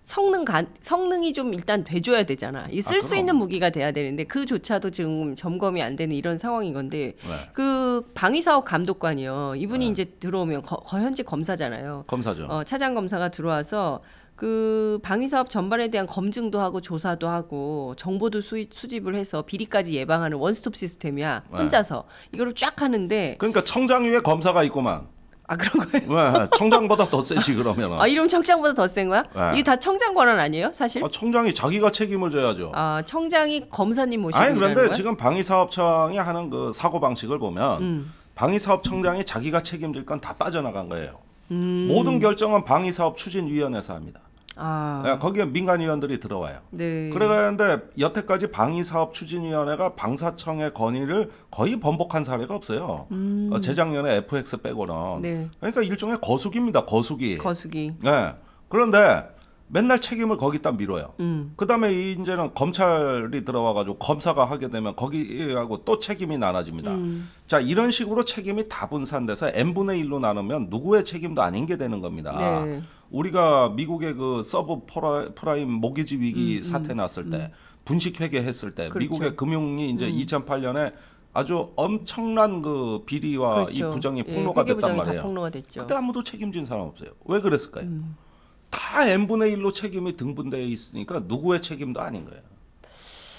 성능이 좀 일단 돼줘야 되잖아. 이 쓸 수 있는 무기가 돼야 되는데 그조차도 지금 점검이 안 되는 이런 상황인 건데 그 방위사업 감독관이요. 이분이 이제 들어오면 현직 검사잖아요. 검사죠. 차장 검사가 들어와서 그 방위사업 전반에 대한 검증도 하고 조사도 하고 정보도 수집을 해서 비리까지 예방하는 원스톱 시스템이야. 혼자서 이거를 쫙 하는데. 그러니까 청장 위에 검사가 있구만. 아 그런 거예요? 왜? 청장보다 더 세지 그러면. 이러면 청장보다 더 센 거야? 이게 다 청장 권한 아니에요, 사실? 청장이 자기가 책임을 져야죠. 청장이 검사님 모시고 아니 그런데 거야? 지금 방위사업청이 하는 그 사고 방식을 보면 방위사업청장이 자기가 책임질 건 다 빠져나간 거예요. 모든 결정은 방위사업 추진위원회에서 합니다. 거기에 민간위원들이 들어와요. 네. 그런데 여태까지 방위사업 추진위원회가 방사청의 건의를 거의 번복한 사례가 없어요. 재작년에 FX 빼고는. 네. 그러니까 일종의 거수기입니다. 거수기. 네. 그런데 맨날 책임을 거기다 밀어요. 그다음에 이제는 검찰이 들어와가지고 검사가 하게 되면 거기하고 또 책임이 나눠집니다. 자 이런 식으로 책임이 다 분산돼서 n분의 1로 나누면 누구의 책임도 아닌 게 되는 겁니다. 네. 우리가 미국의 그 서브 프라임 모기지 위기 사태 났을 때 분식 회계했을 때 그렇죠. 미국의 금융이 이제 2008년에 아주 엄청난 그 비리와 그렇죠. 이 부정이 폭로가 됐단 말이에요. 폭로가 됐죠. 그때 아무도 책임진 사람 없어요. 왜 그랬을까요? 다 n분의 1로 책임이 등분되어 있으니까 누구의 책임도 아닌 거예요.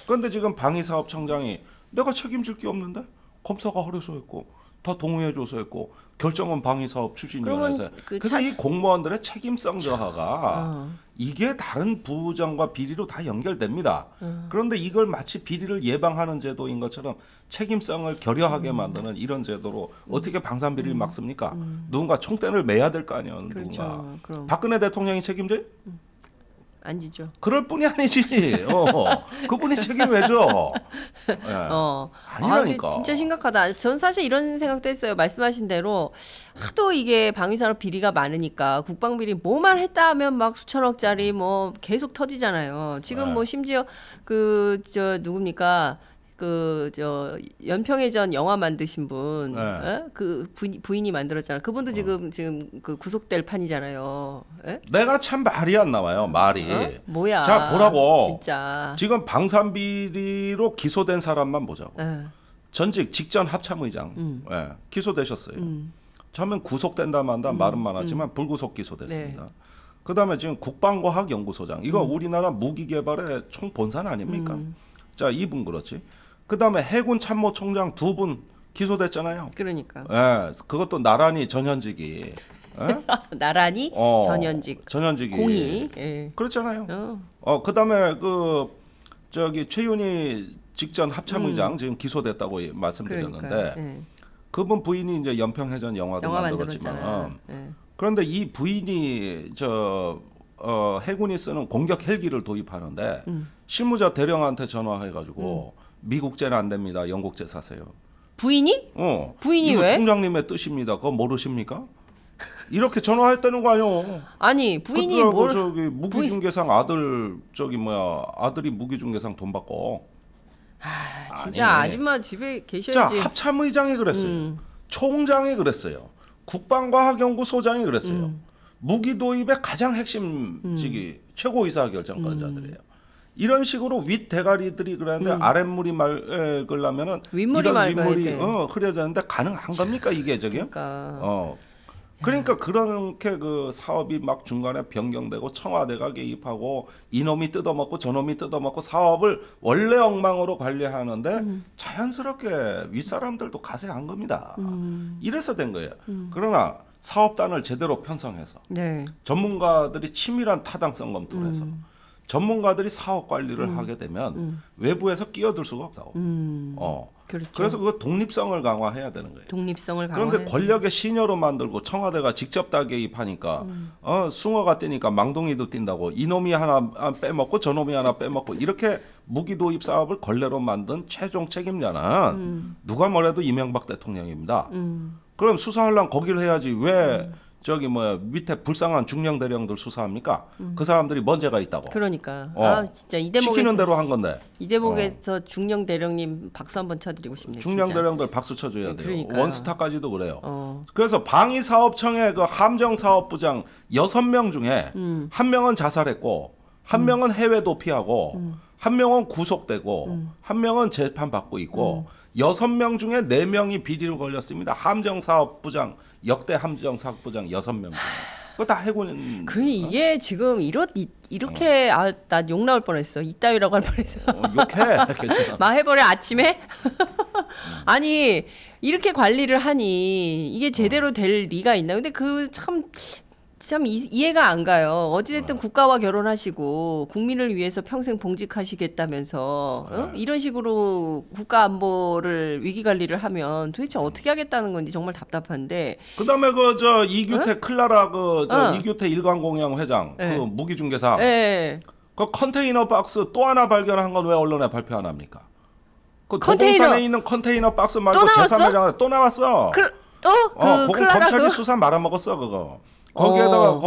그런데 지금 방위사업청장이 내가 책임질 게 없는데 검사가 허려서 했고 다 동의해줘서 했고 결정은 방위사업 추진위원회에서 그래서 이 공무원들의 책임성 저하가 이게 다른 부정과 비리로 다 연결됩니다. 그런데 이걸 마치 비리를 예방하는 제도인 것처럼 책임성을 결여하게 만드는 이런 제도로 어떻게 방산비리를 막습니까? 누군가 총대를 매야 될 거 아니에요. 그렇죠. 누군가. 그럼. 박근혜 대통령이 책임져요? 안 지죠. 그럴 뿐이 아니지. 그분이 책임 왜 져? 아니라니까. 진짜 심각하다. 전 사실 이런 생각도 했어요. 말씀하신 대로 하도 이게 방위산업 비리가 많으니까 국방비리 뭐만 했다 하면 막 수천억짜리 뭐 계속 터지잖아요. 지금 뭐 심지어 누굽니까? 연평해전 영화 만드신 분, 그 부인이 만들었잖아. 그분도 지금 그 구속될 판이잖아요. 내가 참 말이 안 나와요. 말이. 뭐야? 자 보라고. 진짜. 지금 방산비리로 기소된 사람만 보자고. 전직 직전 합참의장 기소되셨어요. 처음엔 구속된다 만다 말은 많았지만 불구속 기소됐습니다. 네. 그다음에 지금 국방과학연구소장. 이거 우리나라 무기개발의 총본산 아닙니까? 자 이분 그렇지. 그다음에 해군 참모총장 2분 기소됐잖아요. 그러니까. 그것도 나란히 전현직이. 나란히 전현직이 공이. 그렇잖아요. 그다음에 최윤희 직전 합참의장 지금 기소됐다고 말씀드렸는데 그분 부인이 이제 연평해전 영화도 만들었지만 그런데 이 부인이 해군이 쓰는 공격 헬기를 도입하는데 실무자 대령한테 전화해가지고 미국제는 안 됩니다. 영국제 사세요. 부인이? 부인이 이거 왜? 총장님의 뜻입니다. 그거 모르십니까? 이렇게 전화했다는 거 아니요. 아니 부인이 뭘? 무기중개상 아들이 무기중개상 돈 받고. 진짜 아줌마 집에 계셔야지. 자 합참의장이 그랬어요. 총장이 그랬어요. 국방과학연구소장이 그랬어요. 무기 도입의 가장 핵심직이 최고의사 결정권자들이에요. 이런 식으로 윗 대가리들이 그러는데 아랫물이 맑으려면은 윗물이 흐려야 되는데 가능한 겁니까 이게 저게? 그러니까 그렇게 그 사업이 막 중간에 변경되고 청와대가 개입하고 이놈이 뜯어먹고 저놈이 뜯어먹고 사업을 원래 엉망으로 관리하는데 자연스럽게 윗사람들도 가세한 겁니다. 이래서 된 거예요. 그러나 사업단을 제대로 편성해서 전문가들이 치밀한 타당성 검토를 해서 전문가들이 사업 관리를 하게 되면 외부에서 끼어들 수가 없다고. 그렇죠. 그래서 그 독립성을 강화해야 되는 거예요. 독립성을 강화해야 그런데 권력의 신여로 만들고 청와대가 직접 다 개입하니까 숭어가 뛰니까 망둥이도 뛴다고 이놈이 하나 빼먹고 저놈이 하나 빼먹고 이렇게 무기 도입 사업을 걸레로 만든 최종 책임자는 누가 뭐래도 이명박 대통령입니다. 그럼 수사하려면 거기를 해야지 왜 저기 뭐야 밑에 불쌍한 중령 대령들 수사합니까? 그 사람들이 뭔 죄가 있다고. 그러니까 진짜 이 대목에서 시키는 대로 한 건데. 이 대목에서 중령 대령님 박수 한번 쳐드리고 싶네요. 중령 진짜. 대령들 박수 쳐줘야 돼요. 그러니까요. 원스타까지도 그래요. 그래서 방위사업청의 그 함정사업부장 6명 중에 한 명은 자살했고 한 명은 해외 도피하고 한 명은 구속되고 한 명은 재판받고 있고 6명 중에 4명이 비리로 걸렸습니다. 함정사업부장 역대 함정사업부장 6명 중에. 그거 다 해고는. 이게 지금 이렇게 나 욕 나올 뻔했어. 이따위라고 할 뻔했어. 욕해. 괜찮아. 막 해버려 아침에. 아니 이렇게 관리를 하니 이게 제대로 될 리가 있나? 근데 그 참 이해가 안 가요. 어찌됐든 국가와 결혼하시고 국민을 위해서 평생 봉직하시겠다면서 이런 식으로 국가 안보를 위기 관리를 하면 도대체 어떻게 하겠다는 건지 정말 답답한데. 그다음에 그 이규태 클라라 이규태 일광공영 회장 그 무기중개사 그 컨테이너 박스 또 하나 발견한 건 왜 언론에 발표 안 합니까? 그 도봉산에 있는 컨테이너 박스 말고 제3회장에 또 나왔어. 그건 검찰이 수사 말아먹었어 그거. 거기에다가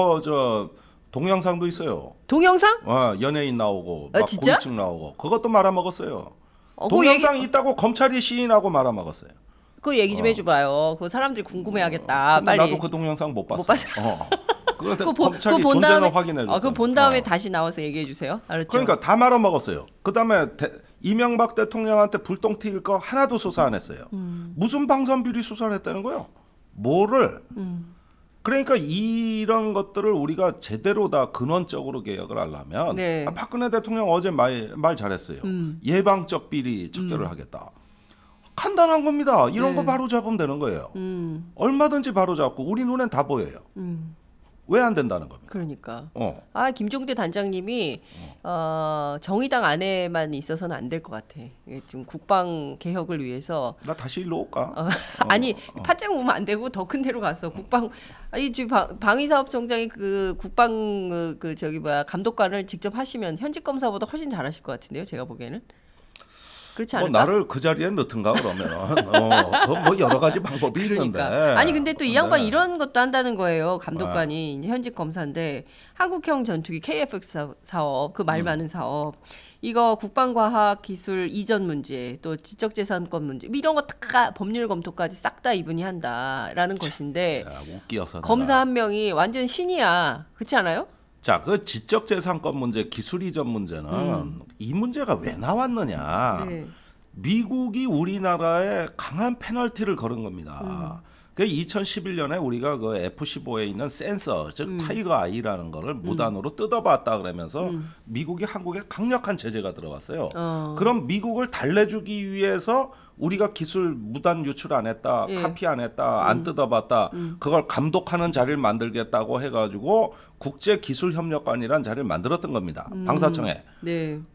동영상도 있어요. 동영상? 연예인 나오고 막 진짜? 고위층 나오고 그것도 말아먹었어요. 동영상 있다고 검찰이 시인하고 말아먹었어요. 그 얘기 좀 해줘봐요. 그 사람들이 궁금해하겠다. 빨리. 나도 그 동영상 못 봤어. 못 봤어. 그런데 검찰이 존재는 확인해 줘. 그거 본 다음에 다시 나와서 얘기해 주세요. 알았죠? 그러니까 다 말아먹었어요. 그다음에 이명박 대통령한테 불똥 튈 거 하나도 수사 안 했어요. 무슨 방선 비리 수사를 했다는 거예요? 뭐를? 그러니까 이런 것들을 우리가 제대로 다 근원적으로 개혁을 하려면 박근혜 대통령 어제 말 잘했어요. 예방적 비리 척결을 하겠다. 간단한 겁니다. 이런 거 바로 잡으면 되는 거예요. 얼마든지 바로 잡고 우리 눈엔 다 보여요. 왜 안 된다는 겁니까? 그러니까. 김종대 단장님이 정의당 안에만 있어서는 안 될 것 같아. 좀 국방 개혁을 위해서. 나 다시 일로 올까? 아니 파장 오면 안 되고 더 큰 데로 갔어. 방위사업청장이 그 국방 감독관을 직접 하시면 현직 검사보다 훨씬 잘하실 것 같은데요. 제가 보기에는. 그렇지 않을까? 나를 그 자리에 넣든가 그러면 뭐 여러 가지 방법이 있는데. 아니 근데 또 이 양반 이런 것도 한다는 거예요. 감독관이 현직 검사인데 한국형 전투기 KF-X 사업 그 말 많은 사업 이거 국방과학기술 이전 문제 또 지적재산권 문제 이런 거 다 법률 검토까지 싹 다 이분이 한다라는 것인데 웃기어서 검사 한 명이 완전 신이야. 그렇지 않아요? 자, 그 지적재산권 문제, 기술 이전 문제는 이 문제가 왜 나왔느냐. 미국이 우리나라에 강한 페널티를 걸은 겁니다. 그 2011년에 우리가 그 F-15에 있는 센서, 즉 타이거 아이라는 거를 무단으로 뜯어봤다 그러면서 미국이 한국에 강력한 제재가 들어왔어요. 그럼 미국을 달래주기 위해서 우리가 기술 무단 유출 안 했다, 카피 안 했다, 안 뜯어봤다, 그걸 감독하는 자리를 만들겠다고 해가지고 국제기술협력관이라는 자리를 만들었던 겁니다. 방사청에.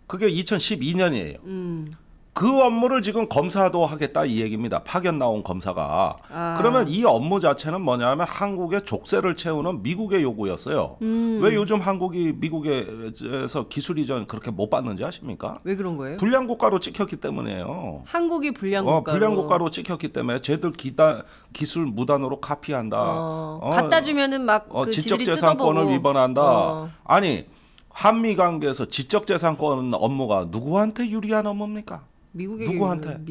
그게 2012년이에요. 그 업무를 지금 검사도 하겠다 이 얘기입니다. 파견 나온 검사가. 그러면 이 업무 자체는 뭐냐면 한국의 족쇄를 채우는 미국의 요구였어요. 왜 요즘 한국이 미국에서 기술 이전 그렇게 못 받는지 아십니까? 왜 그런 거예요? 불량 국가로 찍혔기 때문이에요. 한국이 불량 국가로. 불량 국가로 찍혔기 때문에 쟤들 기술 무단으로 카피한다. 갖다 주면은 막 그 지적재산권을 위반한다. 아니 한미 관계에서 지적재산권 업무가 누구한테 유리한 업무입니까? 누구한테?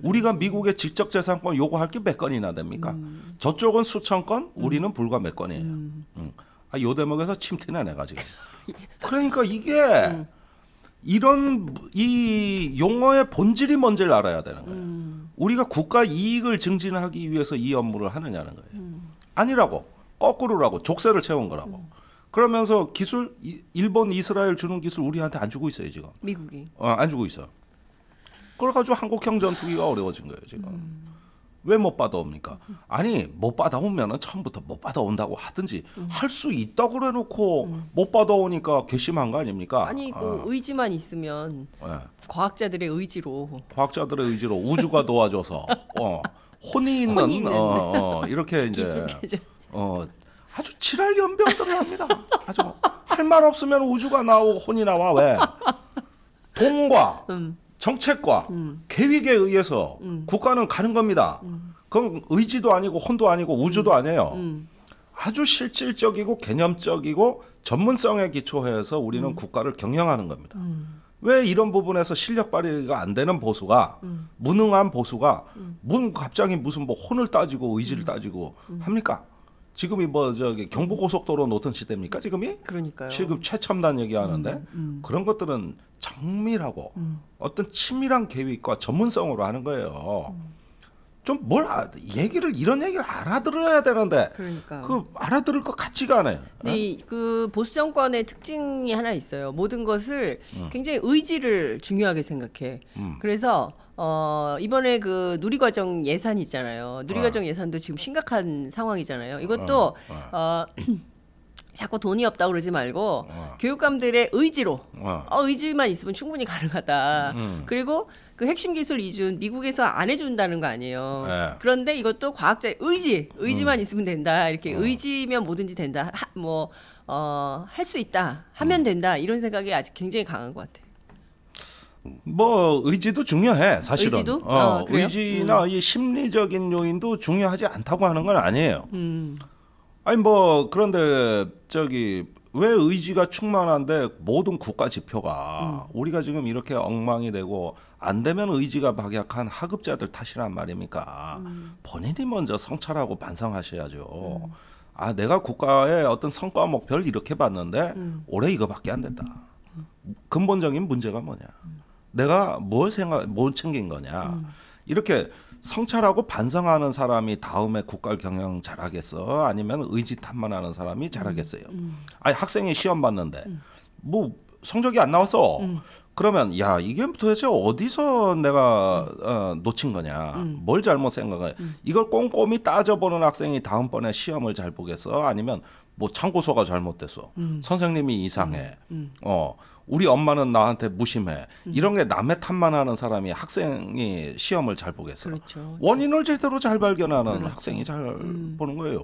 우리가 미국의 직접재산권 요구할 게 몇 건이나 됩니까? 저쪽은 수천 건, 우리는 불과 몇 건이에요. 요 대목에서 침튀네 내가 지금. 그러니까 이게 이 용어의 본질이 뭔지를 알아야 되는 거예요. 우리가 국가 이익을 증진하기 위해서 이 업무를 하느냐는 거예요. 아니라고. 거꾸로라고. 족쇄를 채운 거라고. 그러면서 기술 일본, 이스라엘 주는 기술 우리한테 안 주고 있어요 지금. 미국이. 안 주고 있어. 그래가지고 한국형 전투기가 어려워진 거예요 지금. 왜 못 받아옵니까? 아니 못 받아오면은 처음부터 못 받아온다고 하든지 할 수 있다고 그래놓고 못 받아오니까 괘씸한 거 아닙니까? 아니 그 의지만 있으면 예. 과학자들의 의지로 과학자들의 의지로 우주가 도와줘서 혼이 있는, 혼이 있는. 이렇게 이제 기술 계절. 아주 지랄 연병들을 합니다. 아주 할 말 없으면 우주가 나오고 혼이 나와. 왜? 돈과 정책과 계획에 의해서 국가는 가는 겁니다. 그건 의지도 아니고 혼도 아니고 우주도 아니에요. 아주 실질적이고 개념적이고 전문성에 기초해서 우리는 국가를 경영하는 겁니다. 왜 이런 부분에서 실력 발휘가 안 되는 보수가 무능한 보수가 갑자기 무슨 뭐 혼을 따지고 의지를 따지고 합니까? 지금이 뭐 저기 경부고속도로 놓던 시대입니까? 지금이? 그러니까요. 지금 최첨단 얘기하는데 그런 것들은 정밀하고 어떤 치밀한 계획과 전문성으로 하는 거예요. 좀 뭘 이런 얘기를 알아들어야 되는데 그러니까. 그 알아들을 것 같지가 않아요. 네, 그 보수 정권의 특징이 하나 있어요. 모든 것을 굉장히 의지를 중요하게 생각해. 그래서 이번에 그 누리과정 예산 있잖아요. 누리과정 예산도 지금 심각한 상황이잖아요. 이것도 자꾸 돈이 없다고 그러지 말고 교육감들의 의지로 의지만 있으면 충분히 가능하다. 그리고 그 핵심 기술 이준 미국에서 안 해준다는 거 아니에요. 네. 그런데 이것도 과학자의 의지만 있으면 된다. 이렇게 의지면 뭐든지 된다. 할 수 있다. 하면 된다. 이런 생각이 아직 굉장히 강한 것 같아요. 뭐 의지도 중요해 사실은. 의지도? 그래요? 의지나 이 심리적인 요인도 중요하지 않다고 하는 건 아니에요. 아니 뭐 그런데 저기 왜 의지가 충만한데 모든 국가 지표가 우리가 지금 이렇게 엉망이 되고 안 되면 의지가 박약한 하급자들 탓이란 말입니까? 본인이 먼저 성찰하고 반성하셔야죠. 아 내가 국가의 어떤 성과 목표를 이렇게 봤는데 올해 이거밖에 안 됐다. 근본적인 문제가 뭐냐? 내가 뭘 챙긴 거냐? 이렇게 성찰하고 반성하는 사람이 다음에 국가를 경영 잘하겠어? 아니면 의지 탓만하는 사람이 잘하겠어요? 아니 학생이 시험 봤는데 뭐 성적이 안 나왔어. 그러면 야 이게 도대체 어디서 내가 놓친 거냐? 뭘 잘못 생각해? 이걸 꼼꼼히 따져보는 학생이 다음번에 시험을 잘 보겠어? 아니면 뭐 참고서가 잘못됐어? 선생님이 이상해? 우리 엄마는 나한테 무심해. 이런 게 남의 탓만 하는 사람이 학생이 시험을 잘 보겠어. 그렇죠. 원인을 제대로 잘 발견하는 그렇죠. 학생이 잘 보는 거예요.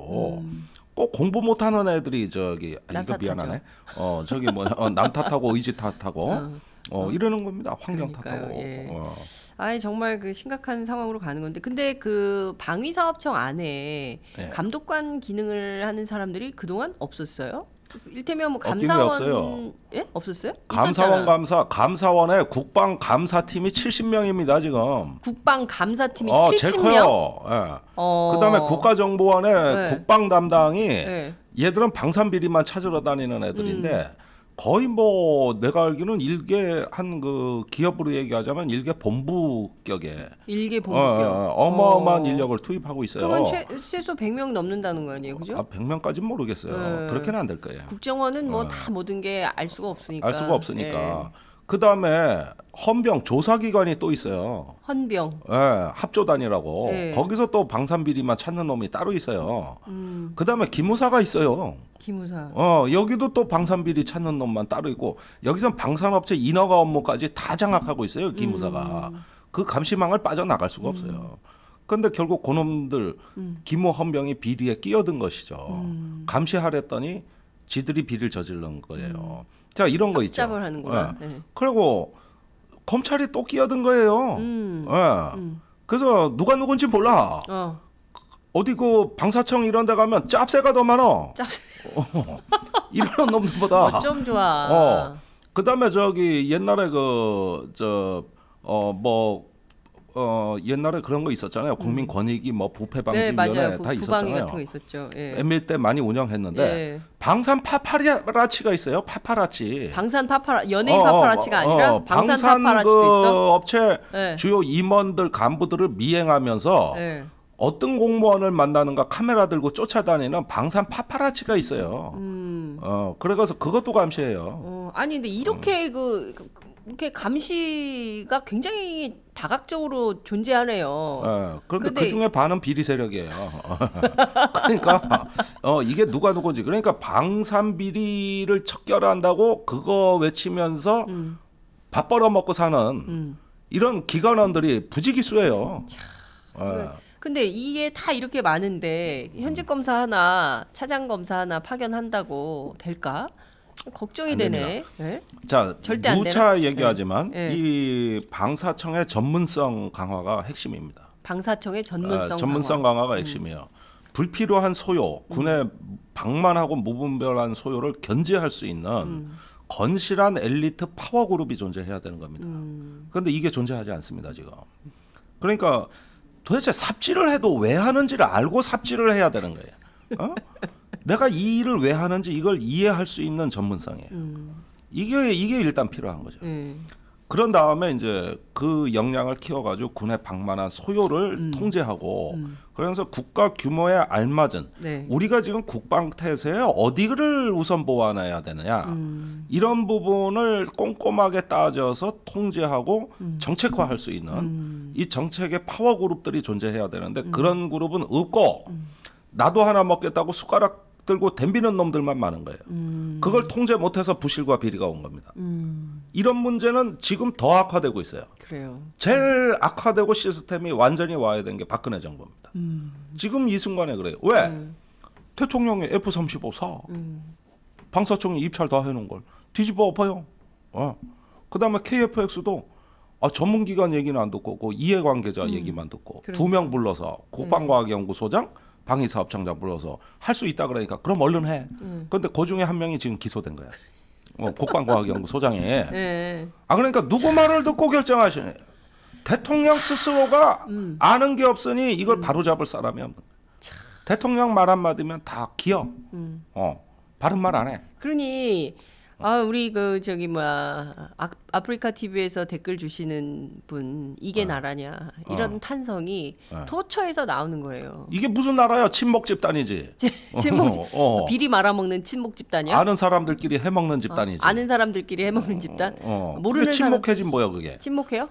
꼭 공부 못하는 애들이 이거 미안하네. 저기 남 탓하고 의지 탓하고 이러는 겁니다. 환경 탓하고. 예. 아니 정말 그 심각한 상황으로 가는 건데, 근데 그 방위사업청 안에 감독관 기능을 하는 사람들이 그동안 없었어요? 일테면 뭐 감사원 없어요. 예? 없었어요? 감사원 있었잖아. 감사원에 국방 감사팀이 70명입니다 지금. 국방 감사팀이 제일 70명. 커요. 예. 그다음에 국가정보원에 국방 담당이 얘들은 방산 비리만 찾으러 다니는 애들인데 거의 뭐 내가 알기로는 일개 한 그 기업으로 얘기하자면 일개 본부격에 일개 본부격 어마어마한 인력을 투입하고 있어요. 그건 최소 100명 넘는다는 거 아니에요, 그죠? 100명까지는 모르겠어요. 그렇게는 안 될 거예요. 국정원은 뭐 다 모든 게 알 수가 없으니까. 알 수가 없으니까. 그다음에 헌병 조사기관이 또 있어요. 헌병. 합조단이라고. 거기서 또 방산비리만 찾는 놈이 따로 있어요. 그다음에 기무사가 있어요. 기무사. 여기도 또 방산비리 찾는 놈만 따로 있고 여기선 방산업체 인허가 업무까지 다 장악하고 있어요. 기무사가. 그 감시망을 빠져나갈 수가 없어요. 그런데 결국 그놈들 기무 헌병이 비리에 끼어든 것이죠. 감시하랬더니 지들이 비리를 저지른 거예요. 자 이런 거 있죠. 합잡을 하는구나. 그리고 검찰이 또 끼어든 거예요. 그래서 누가 누군지 몰라. 어디 그 방사청 이런 데 가면 짭새가 더 많아. 짭새. 이런 놈들보다. 어쩜 좋아. 그다음에 저기 옛날에 옛날에 그런 거 있었잖아요. 국민권익위 뭐 부패방지위원회 다 있었잖아요. 같은 거 있었죠. MB 때 많이 운영했는데 방산 파파라치가 있어요. 파파라치. 방산 연예인 파파라치가 아니라 방산 파파라치도 있어. 업체 주요 임원들 간부들을 미행하면서 어떤 공무원을 만나는가 카메라 들고 쫓아다니는 방산 파파라치가 있어요. 그래서 그것도 감시해요. 아니 근데 이렇게 이렇게 감시가 굉장히 다각적으로 존재하네요. 그런데 근데 그 중에 반은 비리 세력이에요. 그러니까 이게 누가 누구지? 그러니까 방산 비리를 척결한다고 그거 외치면서 밥 벌어먹고 사는 이런 기관원들이 부지기수예요. 근데 이게 다 이렇게 많은데 현직 검사 하나, 차장 검사 하나 파견한다고 될까? 걱정이 안 되네. 네? 자, 절대 안 누차 얘기하지만 네. 이 방사청의 전문성 강화가 핵심입니다. 방사청의 전문성 전문성 강화가 핵심이에요. 불필요한 소요, 군의 방만하고 무분별한 소요를 견제할 수 있는 건실한 엘리트 파워 그룹이 존재해야 되는 겁니다. 그런데 이게 존재하지 않습니다, 지금. 그러니까 도대체 삽질을 해도 왜 하는지를 알고 삽질을 해야 되는 거예요. 내가 이 일을 왜 하는지 이걸 이해할 수 있는 전문성이에요. 이게 일단 필요한 거죠. 그런 다음에 이제 그 역량을 키워가지고 군의 방만한 소요를 통제하고 그러면서 국가 규모에 알맞은 네. 우리가 지금 국방 태세에 어디를 우선 보완해야 되느냐 이런 부분을 꼼꼼하게 따져서 통제하고 정책화할 수 있는 이 정책의 파워 그룹들이 존재해야 되는데 그런 그룹은 없고 나도 하나 먹겠다고 숟가락 들고 덤비는 놈들만 많은 거예요. 그걸 통제 못해서 부실과 비리가 온 겁니다. 이런 문제는 지금 더 악화되고 있어요. 그래요. 제일 악화되고 시스템이 완전히 와야 되는 게 박근혜 정부입니다. 지금 이 순간에 그래요. 왜? 대통령이 F-35 사. 방사청이 입찰 다 해놓은 걸 뒤집어 엎어요. 그다음에 KF-X도 전문기관 얘기는 안 듣고 그 이해관계자 얘기만 듣고 그러니까. 2명 불러서 국방과학연구소장 방위사업청장 불러서 할 수 있다 그러니까 그럼 얼른 해. 그런데 그 중에 한 명이 지금 기소된 거야. 국방과학연구소장이. 네. 그러니까 누구 말을 듣고 결정하시네. 대통령 스스로가 아는 게 없으니 이걸 바로잡을 사람이 없는 거야. 대통령 말 한마디면 다 기어. 바른 말 안 해. 그러니 우리 그 저기 뭐야 아프리카 TV에서 댓글 주시는 분 이게 나라냐 이런 탄성이 토처에서 나오는 거예요. 이게 무슨 나라야? 친목 집단이지. 친목 비리 말아먹는 친목 집단이야? 아는 사람들끼리 해먹는 집단이지. 아는 사람들끼리 해먹는 집단? 모르는 그게 친목해진 뭐야 그게? 친목해요?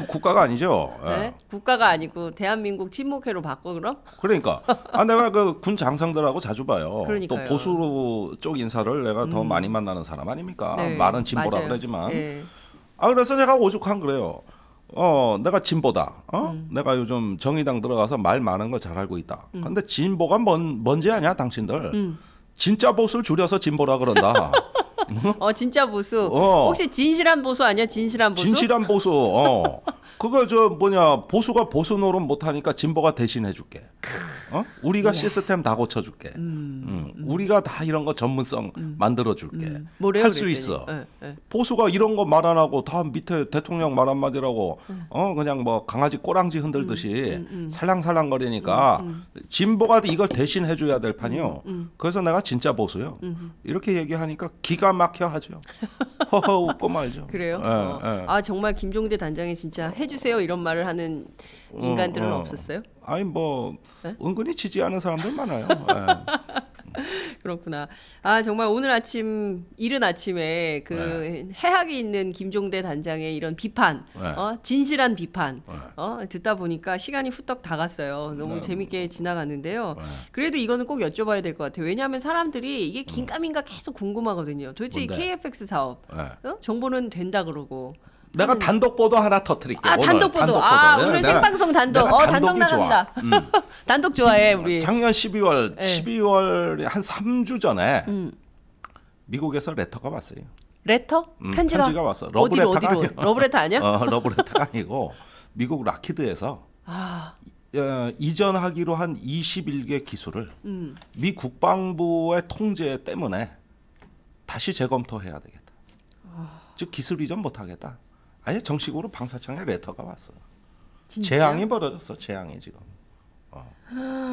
국가가 아니죠. 네? 국가가 아니고 대한민국 친목회로 바꿔 그럼? 그러니까 내가 그 군 장성들하고 자주 봐요. 그러니까요. 또 보수 쪽 인사를 내가 더 많이 만나는 사람 아닙니까? 네, 말은 진보라 맞아요. 그러지만. 네. 그래서 제가 오죽한 그래요. 내가 진보다. 내가 요즘 정의당 들어가서 말 많은 거 잘 알고 있다. 근데 진보가 뭔지 아냐 당신들? 진짜 보수를 줄여서 진보라 그런다. 진짜 보수. 혹시 진실한 보수 아니야? 진실한 보수? 진실한 보수. 그거 보수가 보수 노릇 못하니까 진보가 대신해 줄게. 우리가 시스템 다 고쳐줄게. 우리가 다 이런 거 전문성 만들어줄게. 할 수 있어. 보수가 이런 거 말 안 하고 다 밑에 대통령 말 한마디라고 그냥 뭐 강아지 꼬랑지 흔들듯이 살랑살랑거리니까 진보가 이걸 대신해 줘야 될 판이요. 그래서 내가 진짜 보수요. 이렇게 얘기하니까 기가 막혀 하죠. 허허 웃고 말죠. 그래요? 정말 김종대 단장이 진짜 해주세요 이런 말을 하는 인간들은 없었어요? 네? 은근히 지지하는 사람들 많아요. 그렇구나. 정말 오늘 아침 이른 아침에 그 해학이 있는 김종대 단장의 이런 비판, 진실한 비판 듣다 보니까 시간이 후떡 다 갔어요. 너무 재밌게 지나갔는데요. 그래도 이거는 꼭 여쭤봐야 될 것 같아요. 왜냐하면 사람들이 이게 긴가민가 계속 궁금하거든요. 도대체 이 KFX 사업 정보는 된다 그러고. 내가 단독 보도 하나 터뜨릴게. 단독 보도. 오늘 생방송 단독. 단독 나갑니다. 단독 좋아해 우리. 작년 12월 한 3주 전에 미국에서 레터가 왔어요. 레터? 편지가 왔어. 어디로? 러브레터 아니야? 러브레터가 아니고 미국 락히드에서 이전하기로 한 21개 기술을 미 국방부의 통제 때문에 다시 재검토해야 되겠다. 즉 기술 이전 못하겠다. 아예 정식으로 방사청에 레터가 왔어. 진짜요? 재앙이 벌어졌어. 재앙이 지금.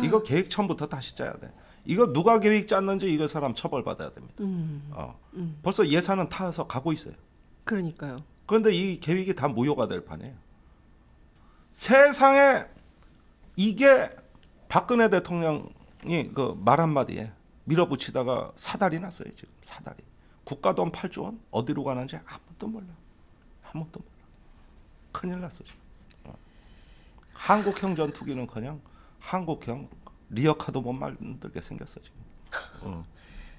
이거 계획 처음부터 다시 짜야 돼. 이거 누가 계획 짰는지 이거 사람 처벌받아야 됩니다. 벌써 예산은 타서 가고 있어요. 그러니까요. 그런데 이 계획이 다 무효가 될 판이에요. 세상에 이게 박근혜 대통령이 그 말 한마디에 밀어붙이다가 사달이 났어요. 지금 사달이. 국가 돈 8조 원 어디로 가는지 아무도 아무것도 몰라. 아무것도 몰라. 큰일 났어 지금. 한국형 전투기는커녕 한국형 리어카도 못 만들게 생겼어 지금.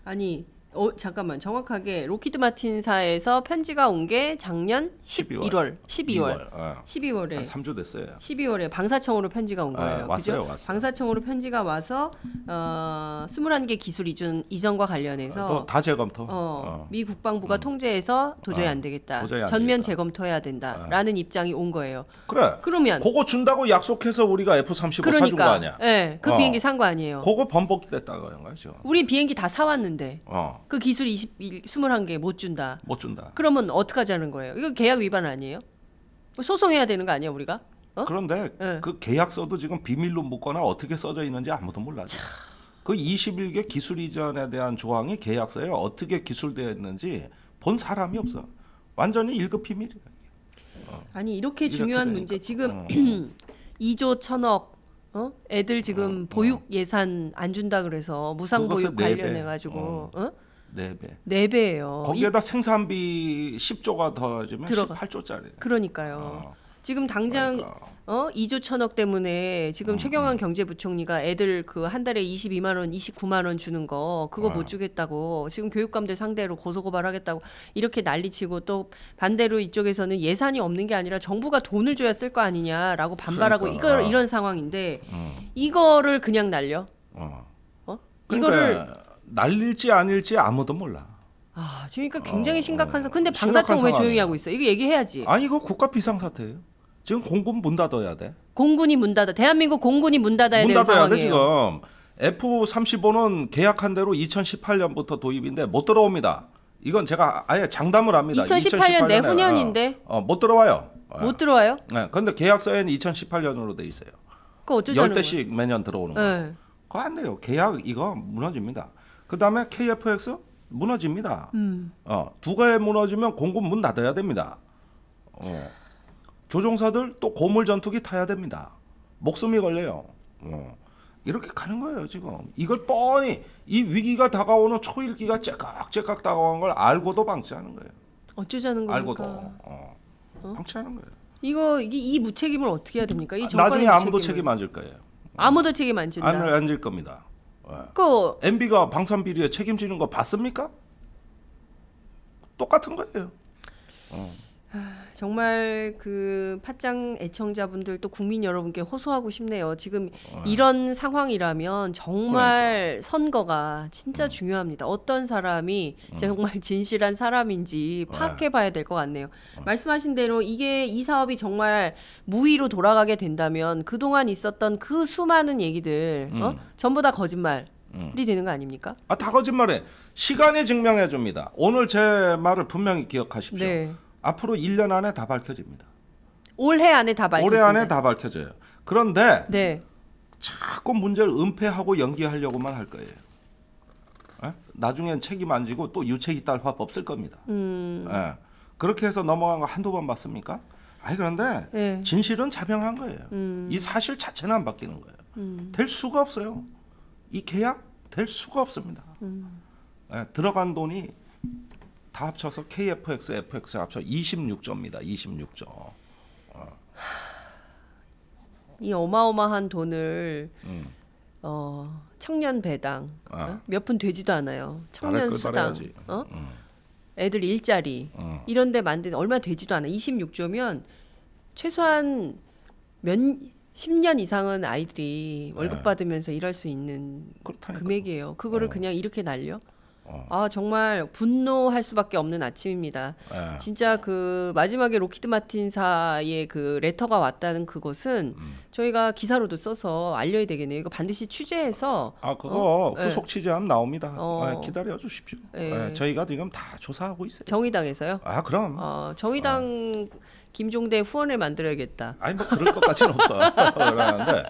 아니 잠깐만 정확하게 로키드 마틴사에서 편지가 온 게 작년 12월 12월에 한 3주 됐어요. 12월에 방사청으로 편지가 온 거예요. 왔어요, 그죠? 왔어요. 방사청으로 편지가 와서 21개 기술 이전과 관련해서 또 다 재검토. 미 국방부가 통제해서 도저히 안 되겠다. 도저히 안 전면 되겠다. 재검토해야 된다라는 입장이 온 거예요. 그래. 그러면 그거 준다고 약속해서 우리가 F-35 사준 거 아니야? 예, 그 비행기 산 거 아니에요. 그거 번복됐다고 하는 거죠. 우리 비행기 다 사왔는데 어. 그 기술 21개 못 준다. 못 준다. 그러면 어떡하자는 거예요? 이거 계약 위반 아니에요? 소송해야 되는 거 아니야 우리가? 그런데 네. 그 계약서도 지금 비밀로 묻거나 어떻게 써져 있는지 아무도 몰라요. 그 21개 기술 이전에 대한 조항이 계약서에 어떻게 기술되어 있는지 본 사람이 없어. 완전히 1급 비밀이야. 아니 이렇게 이렇게 중요한 되니까. 문제 지금 2조 1,000억 애들 지금 보육 예산 안 준다 그래서 무상 그것의 보육 네 배. 관련해 가지고 4배. 4배예요. 거기에다 생산비 10조가 더해지면 들어가. 18조짜리. 그러니까요. 지금 당장 그러니까. 2조 1,000억 때문에 지금 최경환 경제부총리가 애들 그 한 달에 22만 원, 29만 원 주는 거 그거 못 주겠다고 지금 교육감들 상대로 고소고발하겠다고 이렇게 난리치고 또 반대로 이쪽에서는 예산이 없는 게 아니라 정부가 돈을 줘야 쓸 거 아니냐라고 반발하고 그러니까. 이런 상황인데 이거를 그냥 날려? 이거를 그러니까 날릴지 아닐지 아무도 몰라. 지금 그러니까 굉장히 심각한 근데 심각한 방사청 왜 조용히 상황이에요. 하고 있어? 이거 얘기해야지. 아니 이거 국가 비상사태예요. 지금 공군 문 닫아야 돼. 공군이 문 닫아. 대한민국 공군이 문 닫아야 문 되는 닫아야 돼 상황이에요. 지금. F-35는 계약한 대로 2018년부터 도입인데 못 들어옵니다. 이건 제가 아예 장담을 합니다. 2018년 내후년인데 못 들어와요. 못 들어와요? 네, 근데 계약서에는 2018년으로 돼 있어요. 그거 어쩌자는 거예요? 10대씩 매년 들어오는 거예요. 네. 그거 안 돼요. 계약 이거 무너집니다. 그다음에 KF-X 무너집니다. 두 개 무너지면 공군 문 닫아야 됩니다. 조종사들 또 고물 전투기 타야 됩니다. 목숨이 걸려요. 이렇게 가는 거예요 지금. 이걸 뻔히 이 위기가 다가오는 초일기가 째깍째깍 다가오는 걸 알고도 방치하는 거예요. 어쩌자는 겁니까? 알고도 방치하는 거예요. 이 무책임을 어떻게 해야 됩니까? 이 정권의 나중에 아무도 무책임을. 책임 안 질 거예요. 아무도 책임 안 진다. 안 질 겁니다. 그 MB가 방산 비리에 책임지는 거 봤습니까? 똑같은 거예요. 정말 그 팟짱 애청자분들 또 국민 여러분께 호소하고 싶네요. 지금 이런 상황이라면 정말 선거가 진짜 중요합니다. 어떤 사람이 정말 진실한 사람인지 파악해봐야 될 것 같네요. 말씀하신 대로 이 사업이 정말 무위로 돌아가게 된다면 그동안 있었던 그 수많은 얘기들 전부 다 거짓말이 되는 거 아닙니까? 다 거짓말해. 시간이 증명해 줍니다. 오늘 제 말을 분명히 기억하십시오. 네. 앞으로 1년 안에 다 밝혀집니다. 올해 안에 다 밝혀진다. 올해 안에 다 밝혀져요. 그런데 네. 자꾸 문제를 은폐하고 연기하려고만 할 거예요. 나중엔 책임 안 지고 또 유책이탈 화법 쓸 겁니다. 그렇게 해서 넘어간 거 한두 번 봤습니까? 그런데 네. 진실은 자명한 거예요. 이 사실 자체는 안 바뀌는 거예요. 될 수가 없어요. 이 계약 될 수가 없습니다. 들어간 돈이 다 합쳐서 KF-X, F-X 합쳐 26조입니다. 26조. 이 어마어마한 돈을 청년 배당 몇 푼 되지도 않아요. 청년 수당, 애들 일자리 이런 데 만든 얼마 되지도 않아. 26조면 최소한 10년 이상은 아이들이 월급 받으면서 일할 수 있는 그렇다니까. 금액이에요. 그거를 그냥 이렇게 날려? 정말 분노할 수밖에 없는 아침입니다. 진짜 그 마지막에 로키드 마틴사의 그 레터가 왔다는 그것은 저희가 기사로도 써서 알려야 되겠네요. 이거 반드시 취재해서 그거 후속 취재하면 나옵니다. 기다려 주십시오. 네. 저희가 지금 다 조사하고 있어요. 정의당에서요? 그럼. 정의당 김종대 후원을 만들어야겠다. 뭐 그럴 것까지는 없어. 그러는데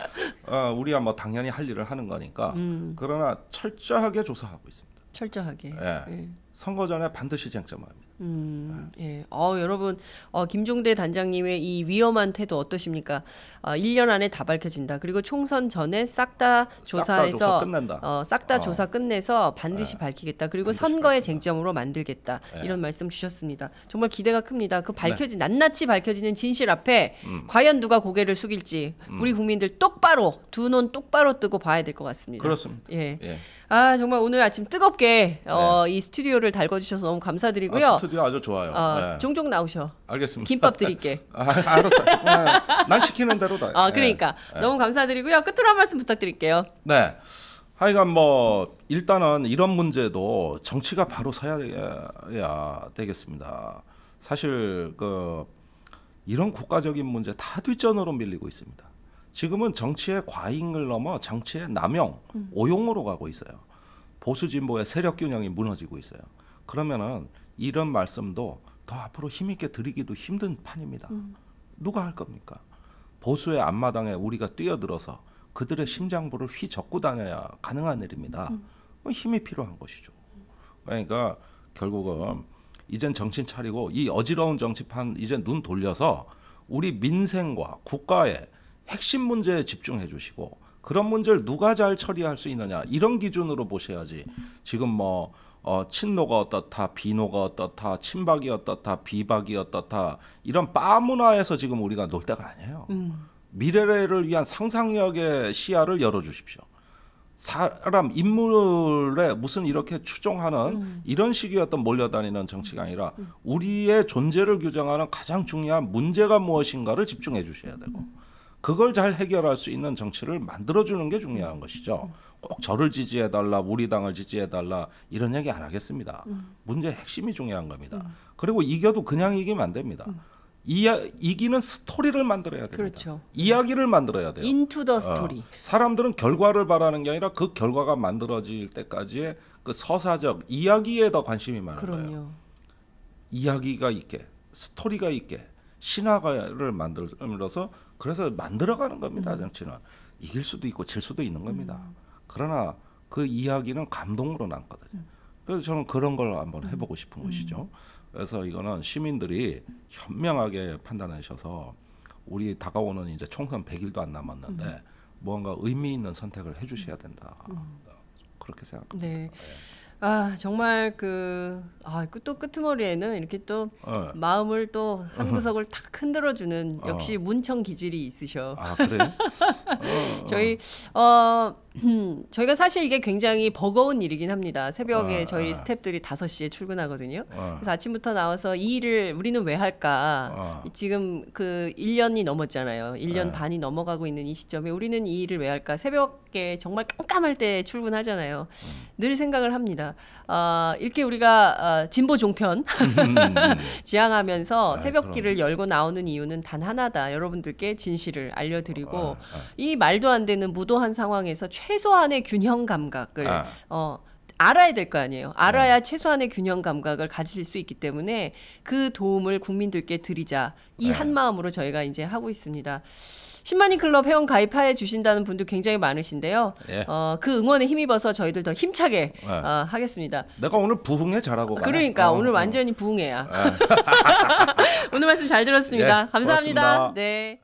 우리야 뭐 당연히 할 일을 하는 거니까. 그러나 철저하게 조사하고 있습니다. 철저하게. 예. 선거 전에 반드시 쟁점화합니다. 예. 여러분, 김종대 단장님의 이 위험한 태도 어떠십니까? 1년 안에 다 밝혀진다. 그리고 총선 전에 싹 다 조사해서 조사 끝낸다. 싹 다 조사 끝내서 반드시 밝히겠다. 그리고 반드시 선거의 밝힌다. 쟁점으로 만들겠다. 네. 이런 말씀 주셨습니다. 정말 기대가 큽니다. 그 낱낱이 밝혀지는 진실 앞에 과연 누가 고개를 숙일지 우리 국민들 똑바로 두 눈 똑바로 뜨고 봐야 될 것 같습니다. 그렇습니다. 예. 예. 정말 오늘 아침 뜨겁게 이 스튜디오를 달궈주셔서 너무 감사드리고요. 스튜디오 아주 좋아요. 네. 종종 나오셔. 알겠습니다. 김밥 드릴게. 알았어. 난 시키는 대로 다. 그러니까 너무 감사드리고요. 끝으로 한 말씀 부탁드릴게요. 네. 하여간 뭐 일단은 이런 문제도 정치가 바로 서야 되겠습니다. 사실 이런 국가적인 문제 다 뒷전으로 밀리고 있습니다. 지금은 정치의 과잉을 넘어 정치의 남용, 오용으로 가고 있어요. 보수 진보의 세력 균형이 무너지고 있어요. 그러면은 이런 말씀도 더 앞으로 힘있게 드리기도 힘든 판입니다. 누가 할 겁니까? 보수의 앞마당에 우리가 뛰어들어서 그들의 심장부를 휘젓고 다녀야 가능한 일입니다. 힘이 필요한 것이죠. 그러니까 결국은 이젠 정신 차리고 이 어지러운 정치판 이제 눈 돌려서 우리 민생과 국가의 핵심 문제에 집중해 주시고 그런 문제를 누가 잘 처리할 수 있느냐 이런 기준으로 보셔야지. 지금 뭐 친노가 어떻다, 비노가 어떻다, 친박이 어떻다, 비박이 어떻다 이런 빠문화에서 지금 우리가 놀 때가 아니에요. 미래를 위한 상상력의 시야를 열어주십시오. 사람 인물에 무슨 이렇게 추종하는 이런 식의 어떤 몰려다니는 정치가 아니라 우리의 존재를 규정하는 가장 중요한 문제가 무엇인가를 집중해 주셔야 되고 그걸 잘 해결할 수 있는 정치를 만들어주는 게 중요한 것이죠. 꼭 저를 지지해달라, 우리 당을 지지해달라 이런 얘기 안 하겠습니다. 문제의 핵심이 중요한 겁니다. 그리고 이겨도 그냥 이기면 안 됩니다. 이기는 스토리를 만들어야 됩니다. 그렇죠. 이야기를 만들어야 돼요. 인투 더 스토리. 사람들은 결과를 바라는 게 아니라 그 결과가 만들어질 때까지의 그 서사적 이야기에 더 관심이 많은 그럼요. 거예요. 이야기가 있게, 스토리가 있게, 신화를 만들어서 그래서 만들어가는 겁니다. 정치는 이길 수도 있고 질 수도 있는 겁니다. 그러나 그 이야기는 감동으로 남거든요. 그래서 저는 그런 걸 한번 해보고 싶은 것이죠. 그래서 이거는 시민들이 현명하게 판단하셔서 우리 다가오는 이제 총선 100일도 안 남았는데 무언가 의미 있는 선택을 해주셔야 된다. 그렇게 생각합니다. 네. 정말 또 끄트머리에는 이렇게 또 마음을 또 한 구석을 탁 흔들어주는 역시 문청 기질이 있으셔. 그래요? 저희가 사실 이게 굉장히 버거운 일이긴 합니다. 새벽에 저희 스태프들이 5시에 출근하거든요. 그래서 아침부터 나와서 이 일을 우리는 왜 할까? 지금 그 1년이 넘었잖아요. 1년 반이 넘어가고 있는 이 시점에 우리는 이 일을 왜 할까? 새벽에 정말 깜깜할 때 출근하잖아요. 늘 생각을 합니다. 이렇게 우리가 진보 종편 지향하면서 새벽길을 열고 나오는 이유는 단 하나다. 여러분들께 진실을 알려드리고 이 말도 안 되는 무도한 상황에서 최소한의 균형 감각을 알아야 될 거 아니에요. 알아야 최소한의 균형 감각을 가질 수 있기 때문에 그 도움을 국민들께 드리자. 이 한 마음으로 저희가 이제 하고 있습니다. 10만인 클럽 회원 가입해 주신다는 분들 굉장히 많으신데요. 그 응원에 힘입어서 저희들 더 힘차게 하겠습니다. 내가 오늘 부흥회 잘하고 가네. 그러니까 오늘 완전히 부흥회야. 오늘 말씀 잘 들었습니다. 감사합니다. 고맙습니다. 네.